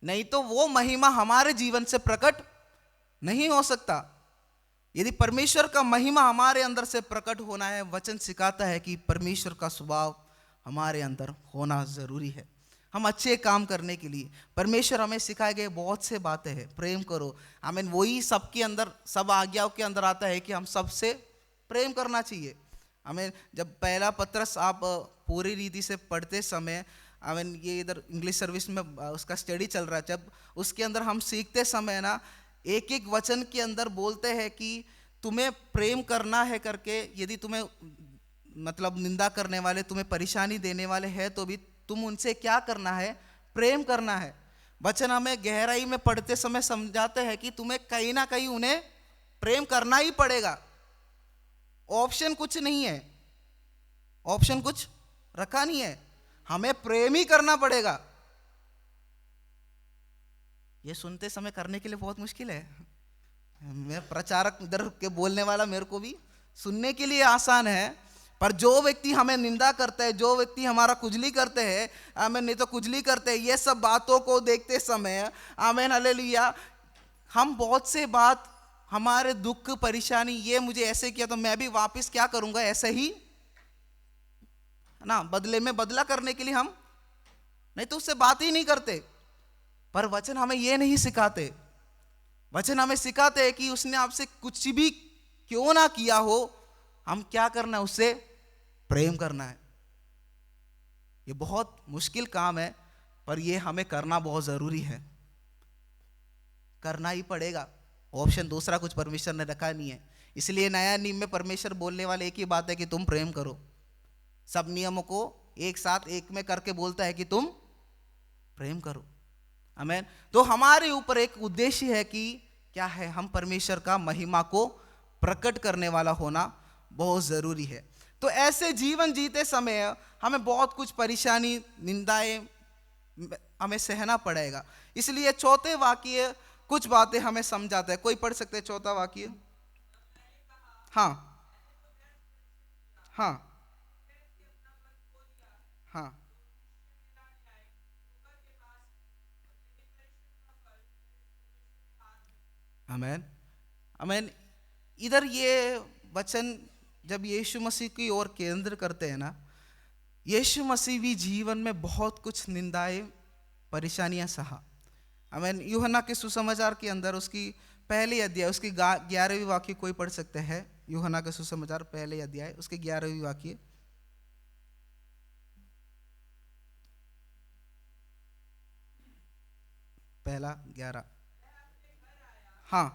नहीं तो वो महिमा हमारे जीवन से प्रकट नहीं हो सकता। यदि परमेश्वर का महिमा हमारे अंदर से प्रकट होना है, वचन सिखाता है कि परमेश्वर का स्वभाव हमारे अंदर होना जरूरी है। हम अच्छे काम करने के लिए परमेश्वर हमें सिखाए गए बहुत से बातें हैं। प्रेम करो, आमीन, वही सबके अंदर, सब आज्ञाओं के अंदर आता है कि हम सबसे प्रेम करना चाहिए। आमीन। जब पहला पत्रस आप पूरी रीति से पढ़ते समय, आमीन, ये इधर इंग्लिश सर्विस में उसका स्टडी चल रहा है, जब उसके अंदर हम सीखते समय ना एक एक वचन के अंदर बोलते हैं कि तुम्हें प्रेम करना है करके। यदि तुम्हें मतलब निंदा करने वाले, तुम्हें परेशानी देने वाले हैं, तो भी तुम उनसे क्या करना है, प्रेम करना है। वचन हमें गहराई में पढ़ते समय समझाते हैं कि तुम्हें कहीं ना कहीं उन्हें प्रेम करना ही पड़ेगा, ऑप्शन कुछ नहीं है, ऑप्शन कुछ रखा नहीं है, हमें प्रेम ही करना पड़ेगा। ये सुनते समय करने के लिए बहुत मुश्किल है। मैं प्रचारक इधर के बोलने वाला, मेरे को भी सुनने के लिए आसान है, पर जो व्यक्ति हमें निंदा करते हैं, जो व्यक्ति हमारा कुजली करते हैं, आमीन, नहीं तो कुजली करते हैं, ये सब बातों को देखते समय, आमीन, हालेलुया, हम बहुत से बात, हमारे दुख परेशानी, ये मुझे ऐसे किया तो मैं भी वापस क्या करूंगा, ऐसे ही ना, बदले में बदला करने के लिए हम नहीं तो उससे बात ही नहीं करते। पर वचन हमें ये नहीं सिखाते। वचन हमें सिखाते हैं कि उसने आपसे कुछ भी क्यों ना किया हो, हम क्या करना है, उससे प्रेम करना है। ये बहुत मुश्किल काम है, पर ये हमें करना बहुत जरूरी है, करना ही पड़ेगा। ऑप्शन दूसरा कुछ परमेश्वर ने रखा नहीं है। इसलिए नया नियम में परमेश्वर बोलने वाले एक ही बात है कि तुम प्रेम करो। सब नियमों को एक साथ एक में करके बोलता है कि तुम प्रेम करो। आमीन। तो हमारे ऊपर एक उद्देश्य है कि क्या है, हम परमेश्वर का महिमा को प्रकट करने वाला होना बहुत जरूरी है। तो ऐसे जीवन जीते समय हमें बहुत कुछ परेशानी, निंदाएं हमें सहना पड़ेगा। इसलिए चौथे वाक्य कुछ बातें हमें समझाता है। कोई पढ़ सकते हैं चौथा वाक्य? हाँ हाँ हाँ। आमीन आमीन। इधर ये वचन जब यीशु मसीह की ओर केंद्र करते हैं ना, यीशु मसीह भी जीवन में बहुत कुछ निंदाएं, परेशानियां सहा। आमीन। यूहन्ना के सुसमाचार के अंदर उसकी पहले अध्याय, उसकी 11वीं वाक्य कोई पढ़ सकते हैं? यूहन्ना के सुसमाचार पहले अध्याय, उसके 11वीं वाक्य। पहला 11। हाँ।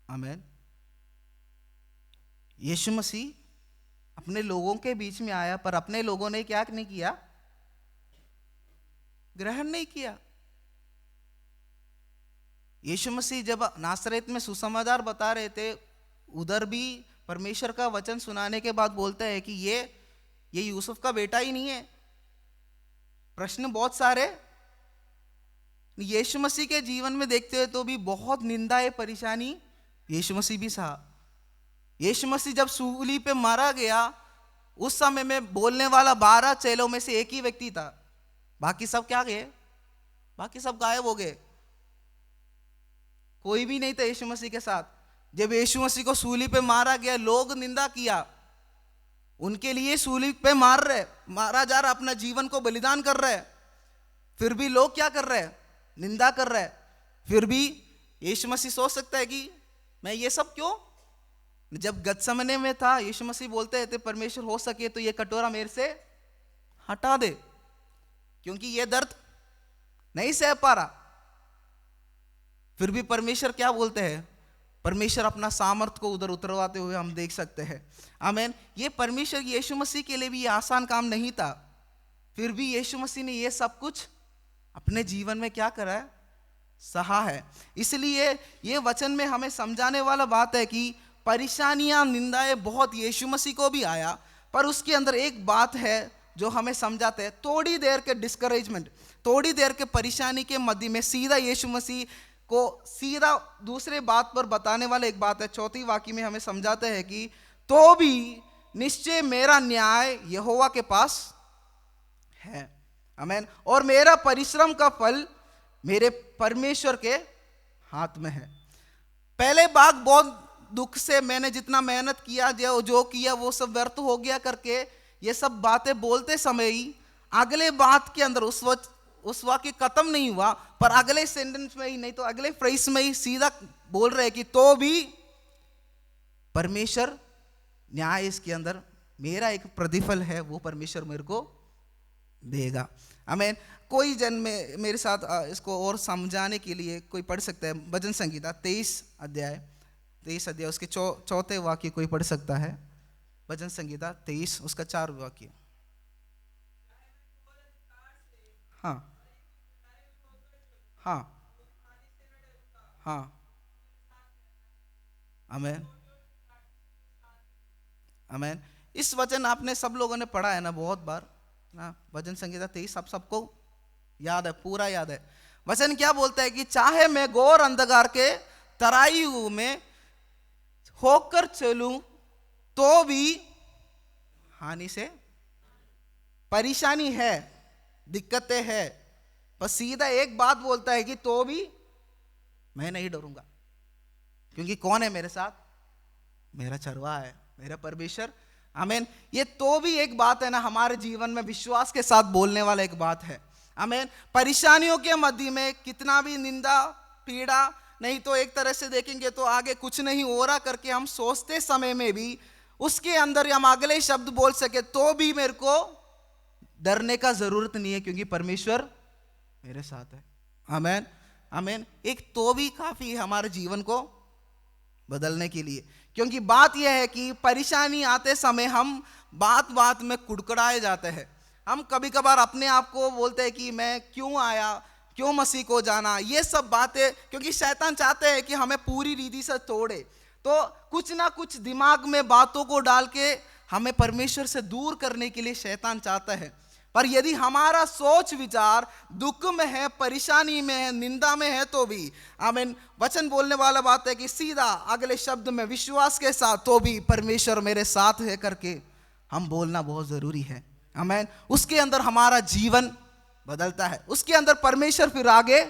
आमीन। यीशु मसीह अपने लोगों के बीच में आया, पर अपने लोगों ने क्या नहीं किया, ग्रहण नहीं किया। यीशु मसीह जब नासरेत में सुसमाचार बता रहे थे, उधर भी परमेश्वर का वचन सुनाने के बाद बोलता है कि ये यूसुफ का बेटा ही नहीं है। प्रश्न बहुत सारे यीशु मसीह के जीवन में देखते हुए तो भी बहुत निंदाएं, परेशानी यीशु मसीह भी सहा। यीशु मसीह जब सूली पे मारा गया, उस समय में बोलने वाला 12 चेलों में से एक ही व्यक्ति था। बाकी सब क्या गए? बाकी सब गायब हो गए, कोई भी नहीं था यीशु मसीह के साथ। जब यीशु मसीह को सूली पे मारा गया, लोग निंदा किया, उनके लिए सूली पे मारा जा रहा, अपना जीवन को बलिदान कर रहे, फिर भी लोग क्या कर रहे हैं, निंदा कर रहे। फिर भी यीशु मसीह सोच सकता है कि मैं ये सब क्यों? जब गत्समने में था, यीशु मसीह बोलते थे, परमेश्वर हो सके तो ये कटोरा मेरे से हटा दे, क्योंकि ये दर्द नहीं सह पा रहा। फिर भी परमेश्वर क्या बोलते हैं? परमेश्वर अपना सामर्थ को उधर उतरवाते हुए हम देख सकते हैं। आमीन। ये परमेश्वर यीशु मसीह के लिए भी ये आसान काम नहीं था, फिर भी यीशु मसीह ने ये सब कुछ अपने जीवन में क्या करा है, सहा है। इसलिए ये वचन में हमें समझाने वाला बात है कि परेशानियां, निंदाएं बहुत यीशु मसीह को भी आया, पर उसके अंदर एक बात है जो हमें समझाते हैं। थोड़ी देर के डिस्करेजमेंट, थोड़ी देर के परेशानी के मध्य में सीधा यीशु मसीह को सीधा दूसरे बात पर बताने वाला एक बात है। चौथी वाक्य में हमें समझाते हैं कि तो भी निश्चय मेरा न्याय यहोवा के पास है, आमीन, और मेरा परिश्रम का फल मेरे परमेश्वर के हाथ में है। पहले भाग बहुत दुख से मैंने जितना मेहनत किया, जो किया वो सब व्यर्थ हो गया करके ये सब बातें बोलते समय ही अगले बात के अंदर उस वाक्य खत्म नहीं हुआ, पर अगले सेंटेंस में ही, नहीं तो अगले फ्रेज में ही सीधा बोल रहे कि तो भी परमेश्वर न्याय, इसके अंदर मेरा एक प्रतिफल है, वो परमेश्वर मेरे को देगा, आमीन। कोई जन में मेरे साथ इसको और समझाने के लिए कोई पढ़ सकता है भजन संगीता 23 अध्याय उसके चौथे वाक्य कोई पढ़ सकता है। भजन संगीता 23 उसका 4 वाक्य। हाँ हाँ हाँ, आमीन आमीन। इस वचन आपने सब लोगों ने पढ़ा है ना बहुत बार ना। भजन संगीता 23 आप सबको याद है, पूरा याद है। वचन क्या बोलता है कि चाहे मैं घोर अंधकार के तराई में होकर चलूं तो भी हानि से, परेशानी है, दिक्कतें है, पर सीधा एक बात बोलता है कि तो भी मैं नहीं डरूंगा, क्योंकि कौन है मेरे साथ, मेरा चरवाहा है, मेरा परमेश्वर, आमीन। ये तो भी एक बात है ना, हमारे जीवन में विश्वास के साथ बोलने वाला एक बात है, आमीन। परेशानियों के मध्य में कितना भी निंदा, पीड़ा, नहीं तो एक तरह से देखेंगे तो आगे कुछ नहीं हो रहा करके हम सोचते समय में भी उसके अंदर हम अगले शब्द बोल सके तो भी मेरे को डरने का जरूरत नहीं है, क्योंकि परमेश्वर मेरे साथ है, आमीन आमीन। एक तो भी काफी है हमारे जीवन को बदलने के लिए, क्योंकि बात यह है कि परेशानी आते समय हम बात बात में कुड़कुड़ाए जाते हैं। हम कभी कभार अपने आप को बोलते हैं कि मैं क्यों आया, क्यों मसीह को जाना, ये सब बातें, क्योंकि शैतान चाहते हैं कि हमें पूरी रीति से तोड़े, तो कुछ ना कुछ दिमाग में बातों को डाल के हमें परमेश्वर से दूर करने के लिए शैतान चाहता है। पर यदि हमारा सोच विचार दुख में है, परेशानी में है, निंदा में है, तो भी आमीन, वचन बोलने वाला बात है कि सीधा अगले शब्द में विश्वास के साथ तो भी परमेश्वर मेरे साथ है करके हम बोलना बहुत जरूरी है, आमीन। उसके अंदर हमारा जीवन बदलता है, उसके अंदर परमेश्वर फिर आगे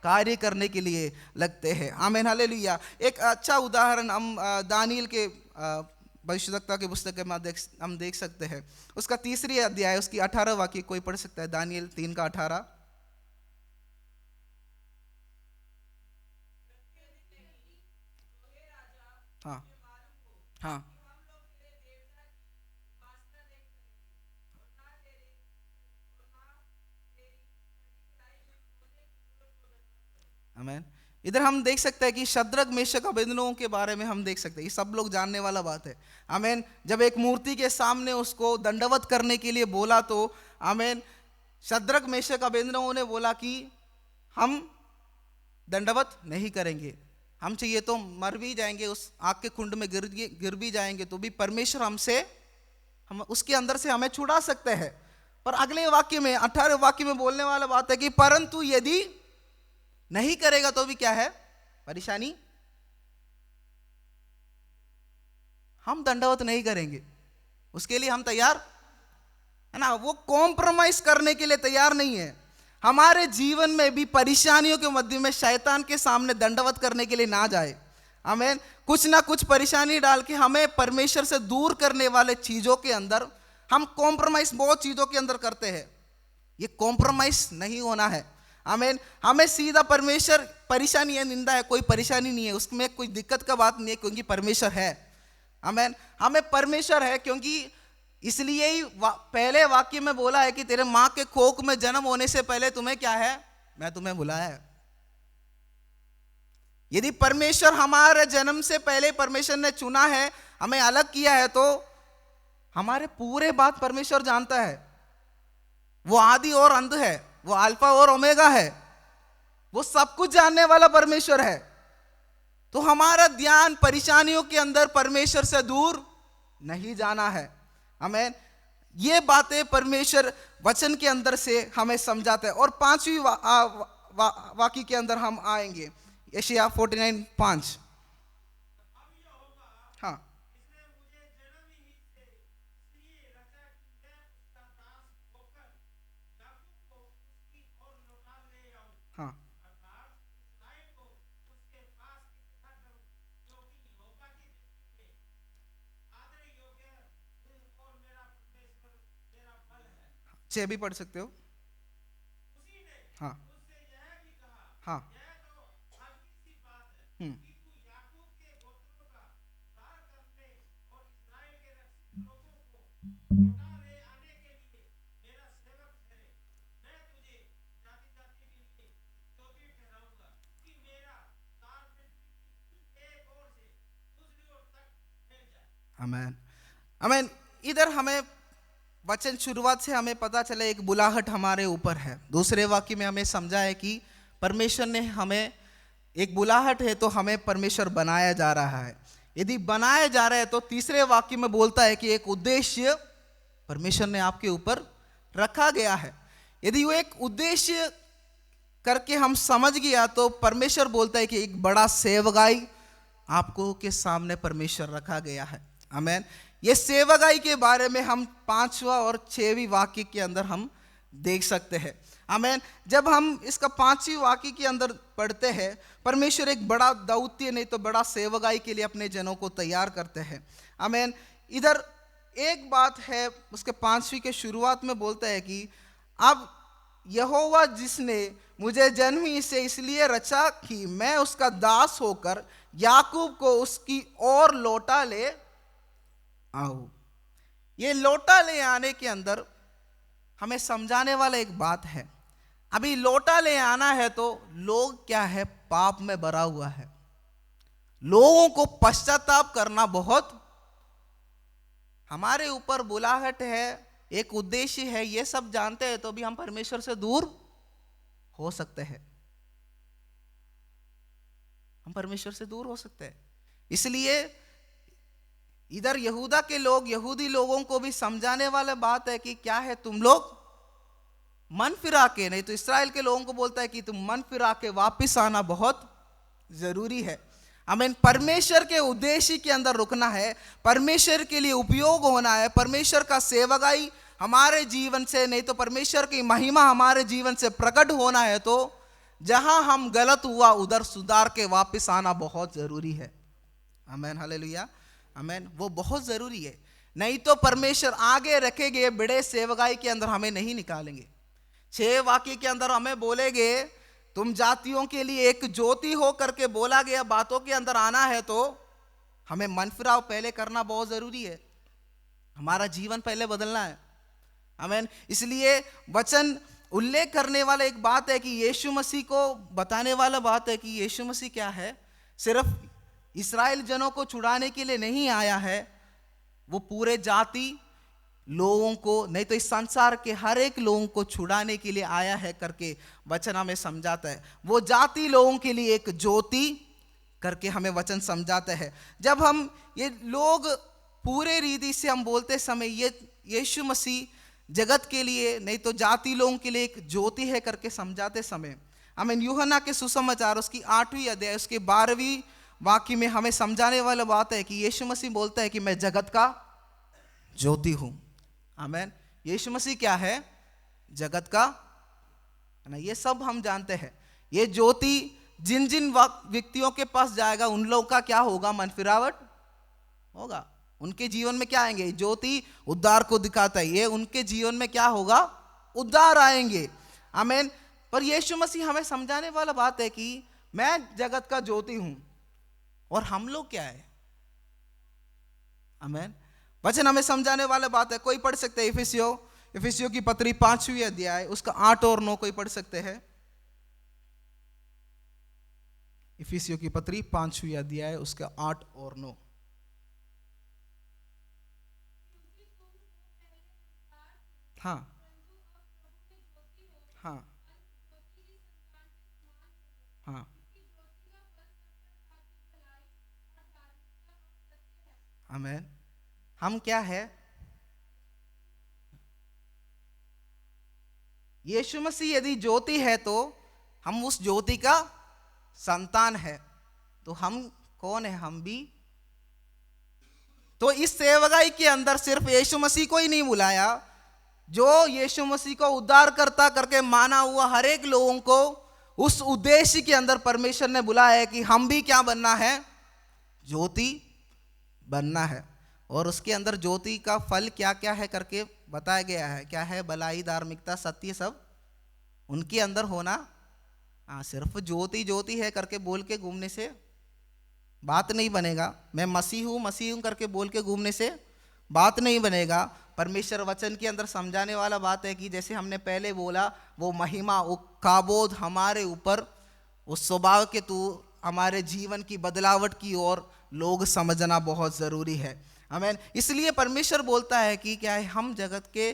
कार्य करने के लिए लगते हैं, आमीन, हालेलुया। एक अच्छा उदाहरण हम दानियल के भविष्यवक्ता के पुस्तक में हम देख सकते हैं। उसका 3 अध्याय उसकी 18 वाक्य कोई पढ़ सकता है, दानियल 3 का 18। हाँ हाँ, आमीन। इधर हम देख सकते हैं कि शद्रक, मेशक, अबेदनगो के बारे में हम देख सकते हैं, ये सब लोग जानने वाला बात है, आमीन। जब एक मूर्ति के सामने उसको दंडवत करने के लिए बोला तो आमीन, शद्रक, मेशक, अबेदनगो ने बोला कि हम दंडवत नहीं करेंगे, हम चाहिए तो मर भी जाएंगे, उस आग के कुंड में गिर भी जाएंगे, तो भी परमेश्वर हम उसके अंदर से हमें छुड़ा सकते हैं। पर अगले वाक्य में 18 वाक्य में बोलने वाला बात है कि परंतु यदि नहीं करेगा तो भी क्या है, परेशानी, हम दंडवत नहीं करेंगे, उसके लिए हम तैयार है ना, वो कॉम्प्रोमाइज करने के लिए तैयार नहीं है। हमारे जीवन में भी परेशानियों के मध्य में शैतान के सामने दंडवत करने के लिए ना जाए, आमीन। कुछ ना कुछ परेशानी डाल के हमें परमेश्वर से दूर करने वाले चीजों के अंदर हम कॉम्प्रोमाइज बहुत चीजों के अंदर करते हैं, ये कॉम्प्रोमाइज नहीं होना है, आमीन। हमें सीधा परमेश्वर, परेशानी है, निंदा है, कोई परेशानी नहीं है, उसमें कोई दिक्कत का बात नहीं है, क्योंकि परमेश्वर है, आमीन। हमें परमेश्वर है, क्योंकि इसलिए ही पहले वाक्य में बोला है कि तेरे माँ के कोख में जन्म होने से पहले तुम्हें क्या है, मैं तुम्हें बुलाया है। यदि परमेश्वर हमारे जन्म से पहले परमेश्वर ने चुना है, हमें अलग किया है, तो हमारे पूरे बात परमेश्वर जानता है, वो आदि और अंत है, वो अल्फा और ओमेगा है, वो सब कुछ जानने वाला परमेश्वर है। तो हमारा ध्यान परेशानियों के अंदर परमेश्वर से दूर नहीं जाना है। आमीन। ये बातें परमेश्वर वचन के अंदर से हमें समझाता है। और पांचवी वाक्य के अंदर हम आएंगे, यशायाह 49:5। हाँ, हाँ, छह भी पढ़ सकते हो। हाँ, हाँ, हम्म, आमीन, आमीन। इधर हमें वचन शुरुआत से हमें पता चला एक बुलाहट हमारे ऊपर है। दूसरे वाक्य में हमें समझा है कि परमेश्वर ने हमें, एक बुलाहट है तो हमें परमेश्वर बनाया जा रहा है। यदि बनाया जा रहा है तो तीसरे वाक्य में बोलता है कि एक उद्देश्य परमेश्वर ने आपके ऊपर रखा गया है। यदि वो एक उद्देश्य करके हम समझ गया तो परमेश्वर बोलता है कि एक बड़ा सेवकाई आपको के सामने परमेश्वर रखा गया है। आमीन। ये सेवकाई के बारे में हम 5वां और 6वीं वाक्य के अंदर हम देख सकते हैं। आमीन। जब हम इसका 5वीं वाक्य के अंदर पढ़ते हैं, परमेश्वर एक बड़ा दौत्य नहीं तो बड़ा सेवकाई के लिए अपने जनों को तैयार करते हैं। आमीन। इधर एक बात है, उसके 5वीं के शुरुआत में बोलता है कि अब यहोवा जिसने मुझे जन्म ही से इसलिए रचा कि मैं उसका दास होकर याकूब को उसकी ओर लौटा ले आऊं। ये लौटा ले आने के अंदर हमें समझाने वाला एक बात है। अभी लौटा ले आना है तो लोग क्या है, पाप में भरा हुआ है। लोगों को पश्चाताप करना बहुत हमारे ऊपर बुलाहट है, एक उद्देश्य है, ये सब जानते हैं तो भी हम परमेश्वर से दूर हो सकते हैं। हम परमेश्वर से दूर हो सकते हैं। इसलिए इधर यहूदा के लोग, यहूदी लोगों को भी समझाने वाला बात है कि क्या है, तुम लोग मन फिरा के, नहीं तो इस्राएल के लोगों को बोलता है कि तुम मन फिरा के वापिस आना बहुत जरूरी है। आमीन। परमेश्वर के उद्देश्य के अंदर रुकना है, परमेश्वर के लिए उपयोग होना है, परमेश्वर का सेवकाई हमारे जीवन से, नहीं तो परमेश्वर की महिमा हमारे जीवन से प्रकट होना है तो जहां हम गलत हुआ उधर सुधार के वापस आना बहुत जरूरी है। आमीन, हालेलुया, आमीन। वो बहुत जरूरी है, नहीं तो परमेश्वर आगे रखे गए बड़े सेवकाई के अंदर हमें नहीं निकालेंगे। 6 वाक्य के अंदर हमें बोलेंगे तुम जातियों के लिए एक ज्योति हो करके बोला गया बातों के अंदर आना है तो हमें मन फिराव पहले करना बहुत जरूरी है। हमारा जीवन पहले बदलना है। आमीन। इसलिए वचन उल्लेख करने वाला एक बात है कि यीशु मसीह को बताने वाला बात है कि यीशु मसीह क्या है, सिर्फ इस्राएल जनों को छुड़ाने के लिए नहीं आया है, वो पूरे जाति लोगों को, नहीं तो इस संसार के हर एक लोगों को छुड़ाने के लिए आया है करके वचन हमें समझाता है। वो जाति लोगों के लिए एक ज्योति करके हमें वचन समझाता है। जब हम ये लोग पूरे रीति से हम बोलते समय ये यीशु मसीह जगत के लिए, नहीं तो जाति लोगों के लिए एक ज्योति है करके समझाते समय, आमीन, यूहन्ना के सुसमाचार उसकी 8वीं अध्याय उसके 12वीं वाक्य में हमें समझाने वाला बात है कि यीशु मसीह बोलता है कि मैं जगत का ज्योति हूं। आमीन। यीशु मसीह क्या है, जगत का ना, ये सब हम जानते हैं। ये ज्योति जिन जिन व्यक्तियों के पास जाएगा उन लोगों का क्या होगा, मन फिरावट होगा। उनके जीवन में क्या आएंगे, ज्योति उद्धार को दिखाता है, ये उनके जीवन में क्या होगा, उद्धार आएंगे। आमीन। पर यीशु मसीह हमें समझाने वाला बात है कि मैं जगत का ज्योति हूं और हम लोग क्या है। आमीन। वचन हमें समझाने वाला बात है। कोई पढ़ सकते हैं इफिसियों की पत्री 5वीं अध्याय उसका 8 और 9 कोई पढ़ सकते हैं। इफिसियों की पत्री 5वीं अध्याय उसका 8 और 9। हाँ, हाँ, हाँ, आमेन। हम क्या है? यीशु मसीह यदि ज्योति है तो हम उस ज्योति का संतान है। तो हम कौन है? हम भी तो इस सेवकाई के अंदर सिर्फ यीशु मसीह को ही नहीं बुलाया, जो यीशु मसीह को उद्धारकर्ता करके माना हुआ हर एक लोगों को उस उद्देश्य के अंदर परमेश्वर ने बुलाया है कि हम भी क्या बनना है? ज्योति बनना है। और उसके अंदर ज्योति का फल क्या क्या है करके बताया गया है। क्या है? भलाई, धार्मिकता, सत्य, सब उनके अंदर होना। सिर्फ ज्योति ज्योति है करके बोल के घूमने से बात नहीं बनेगा। मैं मसीह हूं करके बोल के घूमने से बात नहीं बनेगा। परमेश्वर वचन के अंदर समझाने वाला बात है कि जैसे हमने पहले बोला, वो महिमा, वो काबोध हमारे ऊपर, उस स्वभाव के तू हमारे जीवन की बदलावट की ओर लोग समझना बहुत ज़रूरी है। आमीन। इसलिए परमेश्वर बोलता है कि क्या है? हम जगत के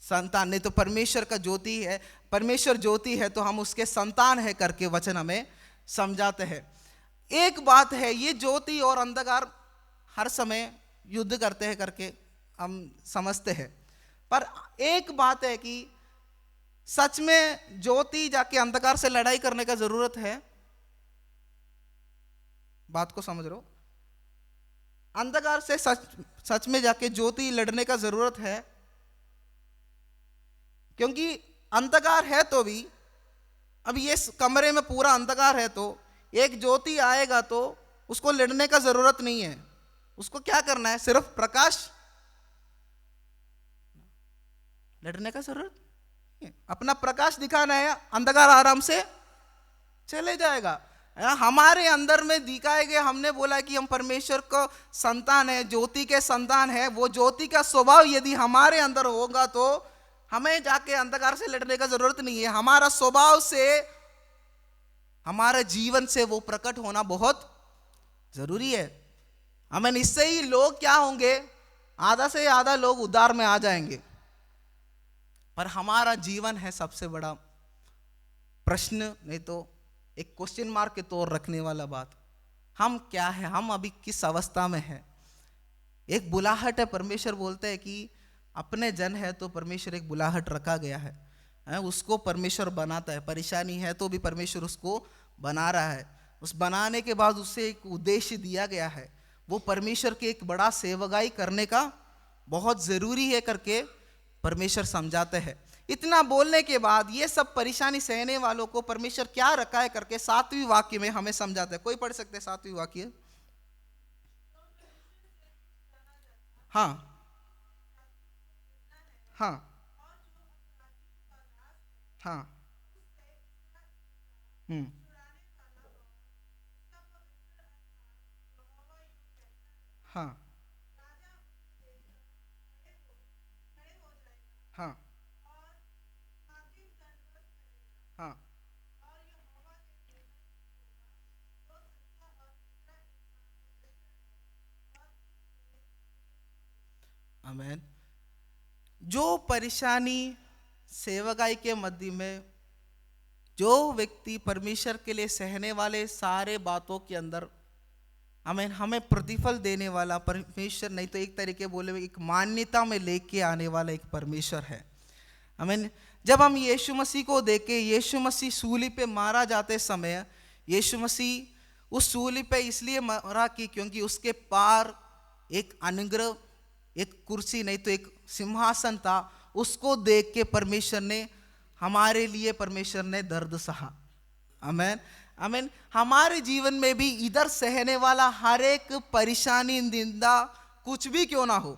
संतान, नहीं तो परमेश्वर का ज्योति है, परमेश्वर ज्योति है तो हम उसके संतान है करके वचन हमें समझाते हैं। एक बात है, ये ज्योति और अंधकार हर समय युद्ध करते हैं करके हम समझते हैं, पर एक बात है कि सच में ज्योति जाके अंधकार से लड़ाई करने का जरूरत है? बात को समझ रहे हो? अंधकार से सच में जाके ज्योति लड़ने का जरूरत है? क्योंकि अंधकार है तो भी, अब ये कमरे में पूरा अंधकार है तो एक ज्योति आएगा तो उसको लड़ने का जरूरत नहीं है। उसको क्या करना है? सिर्फ प्रकाश, लड़ने का जरूरत नहीं है। अपना प्रकाश दिखाना है, अंधकार आराम से चले जाएगा। हमारे अंदर में दिखाए गए, हमने बोला कि हम परमेश्वर को संतान है, ज्योति के संतान है। वो ज्योति का स्वभाव यदि हमारे अंदर होगा तो हमें जाके अंधकार से लड़ने का जरूरत नहीं है। हमारा स्वभाव से, हमारे जीवन से वो प्रकट होना बहुत जरूरी है। हमें इससे ही लोग क्या होंगे? आधा से आधा लोग उद्धार में आ जाएंगे। पर हमारा जीवन है सबसे बड़ा प्रश्न, नहीं तो एक क्वेश्चन मार्क के तौर रखने वाला बात। हम क्या है? हम अभी किस अवस्था में है? एक बुलाहट है। परमेश्वर बोलते हैं कि अपने जन है तो परमेश्वर एक बुलाहट रखा गया है, उसको परमेश्वर बनाता है। परेशानी है तो भी परमेश्वर उसको बना रहा है। उस बनाने के बाद उससे एक उद्देश्य दिया गया है, वो परमेश्वर के एक बड़ा सेवकाई करने का बहुत जरूरी है करके परमेश्वर समझाते हैं। इतना बोलने के बाद ये सब परेशानी सहने वालों को परमेश्वर क्या रखा है करके 7वें वाक्य में हमें समझाते हैं। कोई पढ़ सकते हैं 7वें वाक्य? हाँ हाँ हाँ। हाँ हाँ हाँ। आमीन। जो परेशानी सेवकाई के मध्य में जो व्यक्ति परमेश्वर के लिए सहने वाले सारे बातों के अंदर हमें प्रतिफल देने वाला परमेश्वर, नहीं तो एक तरीके बोले एक मान्यता में लेके आने वाला एक परमेश्वर है। आमीन। जब हम यीशु मसीह को देखे, यीशु मसीह सूली पे मारा जाते समय, यीशु मसीह उस सूली पे इसलिए मारा कि क्योंकि उसके पार एक अनुग्रह, एक कुर्सी, नहीं तो एक सिंहासन था। उसको देख के परमेश्वर ने हमारे लिए परमेश्वर ने दर्द सहा। आमीन आमीन। हमारे जीवन में भी इधर सहने वाला हर एक परेशानी, निंदा, कुछ भी क्यों ना हो,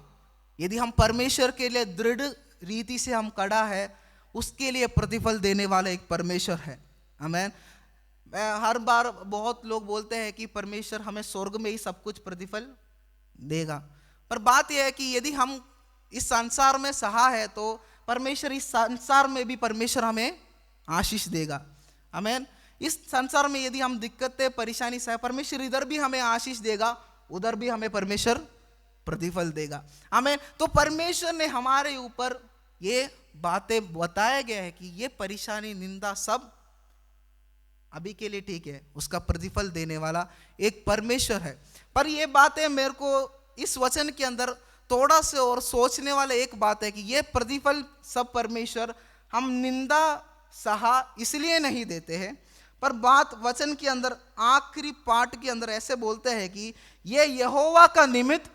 यदि हम परमेश्वर के लिए दृढ़ रीति से हम खड़ा है, उसके लिए प्रतिफल देने वाला एक परमेश्वर है। आमीन। हर बार बहुत लोग बोलते हैं कि परमेश्वर हमें स्वर्ग में ही सब कुछ प्रतिफल देगा, पर बात यह है कि यदि हम इस संसार में सहा है तो परमेश्वर इस संसार में भी परमेश्वर हमें आशीष देगा। आमीन। इस संसार में यदि हम दिक्कतें, परेशानी सहे, परमेश्वर इधर भी हमें आशीष देगा, उधर भी हमें परमेश्वर प्रतिफल देगा। आमीन। तो परमेश्वर ने हमारे ऊपर ये बातें बताया गया है कि ये परेशानी, निंदा सब अभी के लिए ठीक है, उसका प्रतिफल देने वाला एक परमेश्वर है। पर ये बातें मेरे को इस वचन के अंदर थोड़ा से और सोचने वाला एक बात है कि ये प्रतिफल सब परमेश्वर हम निंदा सहा इसलिए नहीं देते हैं, पर बात वचन के अंदर आखिरी पार्ट के अंदर ऐसे बोलते हैं कि ये यहोवा का निमित्त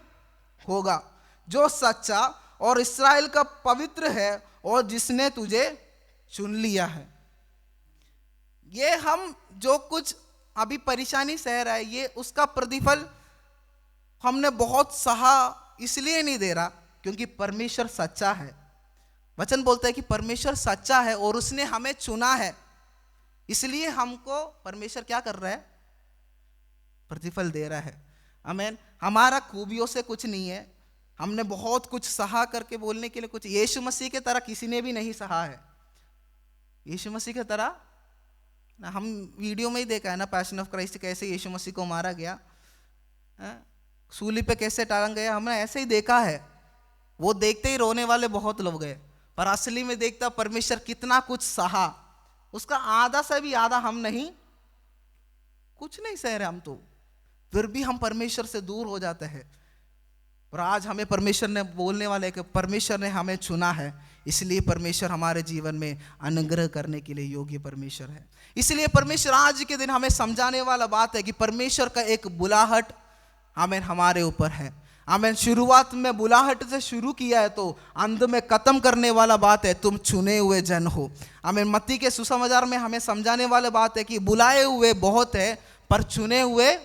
होगा जो सच्चा और इस्राएल का पवित्र है और जिसने तुझे चुन लिया है। ये हम जो कुछ अभी परेशानी सह रहा है, ये उसका प्रतिफल हमने बहुत सहा इसलिए नहीं दे रहा क्योंकि परमेश्वर सच्चा है। वचन बोलता है कि परमेश्वर सच्चा है और उसने हमें चुना है, इसलिए हमको परमेश्वर क्या कर रहा है, प्रतिफल दे रहा है। आमीन। हमारा खूबियों से कुछ नहीं है, हमने बहुत कुछ सहा करके बोलने के लिए कुछ, यीशु मसीह के तरह किसी ने भी नहीं सहा है। यीशु मसीह की तरह ना, हम वीडियो में ही देखा है ना पैशन ऑफ क्राइस्ट, कैसे यीशु मसीह को मारा गया, सूली पे कैसे टांगा गया, हमने ऐसे ही देखा है। वो देखते ही रोने वाले बहुत लोग गए, पर असली में देखता परमेश्वर कितना कुछ सहा, उसका आधा से भी आधा हम नहीं, कुछ नहीं सह रहे हम तो, फिर भी हम परमेश्वर से दूर हो जाते हैं। और आज हमें परमेश्वर ने बोलने वाले कि परमेश्वर ने हमें चुना है, इसलिए परमेश्वर हमारे जीवन में अनुग्रह करने के लिए योग्य परमेश्वर है। इसलिए परमेश्वर आज के दिन हमें समझाने वाला बात है कि परमेश्वर का एक बुलाहट आमीन हमारे ऊपर है। आमीन। शुरुआत में बुलाहट से शुरू किया है तो अंत में खत्म करने वाला बात है, तुम चुने हुए जन हो। आमीन। मत्ती के सुसमाचार में हमें समझाने वाला बात है कि बुलाए हुए बहुत है पर चुने हुए,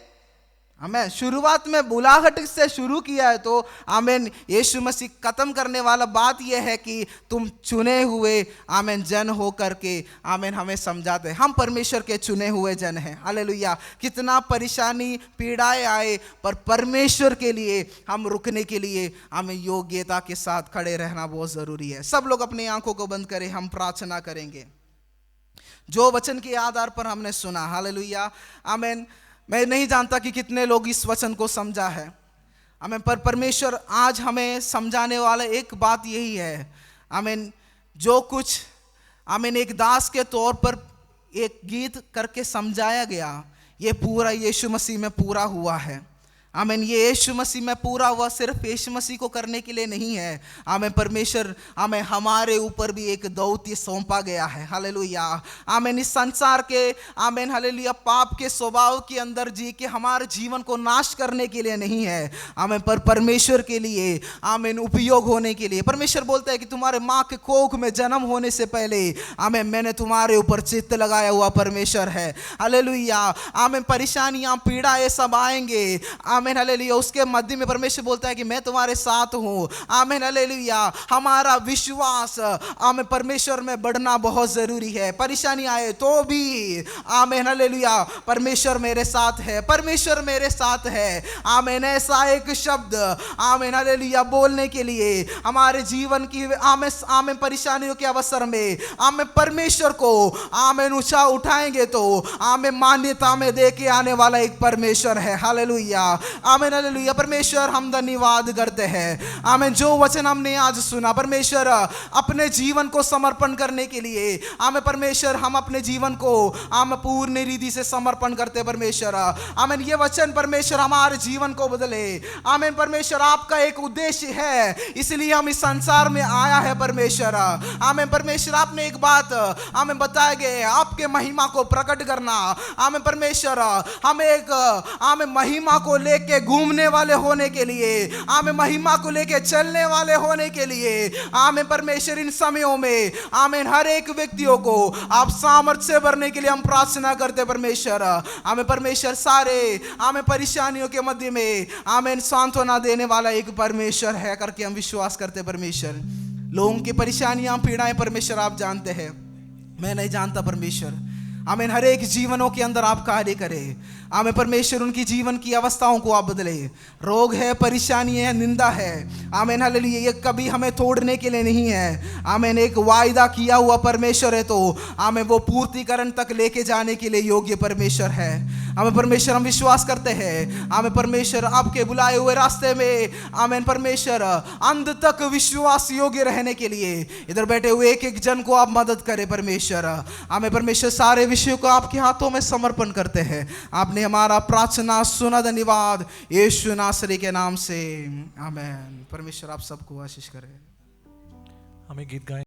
आमीन। शुरुआत में बुलाहट से शुरू किया है तो आमीन यीशु मसीह खत्म करने वाला बात यह है कि तुम चुने हुए आमीन जन हो करके आमीन हमें समझाते हैं। हम परमेश्वर के चुने हुए जन हैं। हालेलुया। कितना परेशानी पीड़ाएं आए पर परमेश्वर के लिए हम रुकने के लिए हमें योग्यता के साथ खड़े रहना बहुत ज़रूरी है। सब लोग अपनी आंखों को बंद करें, हम प्रार्थना करेंगे जो वचन के आधार पर हमने सुना। हालेलुया। आमीन। मैं नहीं जानता कि कितने लोग इस वचन को समझा है, आमीन, पर परमेश्वर आज हमें समझाने वाला एक बात यही है। आमीन। जो कुछ आमीन एक दास के तौर पर एक गीत करके समझाया गया, ये पूरा यीशु मसीह में पूरा हुआ है। आमीन। ये यीशु मसीह में पूरा हुआ सिर्फ यीशु मसीह को करने के लिए नहीं है। आमीन। परमेश्वर आमीन हमारे ऊपर भी एक दौत्य सौंपा गया है। हालेलुया। आमीन। इस संसार के आमीन हालेलुया पाप के स्वभाव के अंदर जी के हमारे जीवन को नाश करने के लिए नहीं है, आमीन, पर परमेश्वर के लिए आमीन उपयोग होने के लिए। परमेश्वर बोलता है कि तुम्हारे माँ के कोख में जन्म होने से पहले आमीन मैंने तुम्हारे ऊपर चित्त लगाया हुआ परमेश्वर है। हालेलुया। आमीन। परेशानियां पीड़ा ये सब आएंगे, आमीन हालेलुया, उसके मध्य में परमेश्वर बोलता है कि मैं तुम्हारे साथ हूँ। आमीन हालेलुया। हमारा विश्वास आमीन परमेश्वर में बढ़ना बहुत जरूरी है। परेशानी आए तो भी आमीन हालेलुया परमेश्वर मेरे साथ है, परमेश्वर मेरे साथ है। आमीन। ऐसा एक शब्द आमीन हालेलुया बोलने के लिए हमारे जीवन की आमीन परेशानियों के अवसर में आमीन परमेश्वर को आमीन ऊंचा उठाएंगे तो आमीन मान्यता में दे के आने वाला एक परमेश्वर है। हालेलुया। आमीन हालेलुया। परमेश्वर हम धन्यवाद करते हैं। आमीन। जो वचन हमने आज सुना परमेश्वर अपने जीवन को समर्पण करने के लिए आमीन परमेश्वर हम अपने जीवन को आमीन पूर्ण रीति से समर्पण करते हैं परमेश्वर। आमीन। ये वचन परमेश्वर हमारे जीवन को बदले। आमीन। परमेश्वर आपका एक उद्देश्य है, इसलिए हम इस संसार में आया है परमेश्वर। आमीन। परमेश्वर आपने एक बात हमें बताया गया है, आपके महिमा को प्रकट करना। आमीन। परमेश्वर हम एक आमीन महिमा को लेके घूमने वाले होने के लिए, आमीन महिमा को लेके चलने वाले होने के लिए आमीन परमेश्वर इन समयों में आमीन हर एक व्यक्तियों को आप सामर्थ्य से भरने के लिए हम प्रार्थना करते परमेश्वर। आमीन। परमेश्वर सारे आमीन परेशानियों के मध्य में आमीन सांत्वना देने वाला एक परमेश्वर है करके हम विश्वास करते परमेश्वर। लोगों की परेशानियां पीड़ाएं परमेश्वर आप जानते हैं, मैं नहीं जानता परमेश्वर। आमीन। हर एक जीवनों के अंदर आप कार्य करें। आमीन। परमेश्वर उनकी जीवन की अवस्थाओं को आप बदले। रोग है, परेशानी है, निंदा है, आमीन हालेलुया, ये कभी हमें तोड़ने के लिए नहीं है। आमीन। एक वायदा किया हुआ परमेश्वर है तो आमीन वो पूर्तिकरण तक लेके जाने के लिए योग्य परमेश्वर है। आमेन परमेश्वर, हम विश्वास करते हैं आमेन परमेश्वर, आपके बुलाए हुए रास्ते में आमेन परमेश्वर अंत तक विश्वास योग्य रहने के लिए इधर बैठे हुए एक एक जन को आप मदद करें परमेश्वर। आमेन परमेश्वर, सारे विषयों को आपके हाथों में समर्पण करते हैं। आपने हमारा प्रार्थना सुना, धन्यवाद यीशु नासरी के नाम से, आमेन। परमेश्वर आप सबको आशीष करे। हमें गीत गाएं।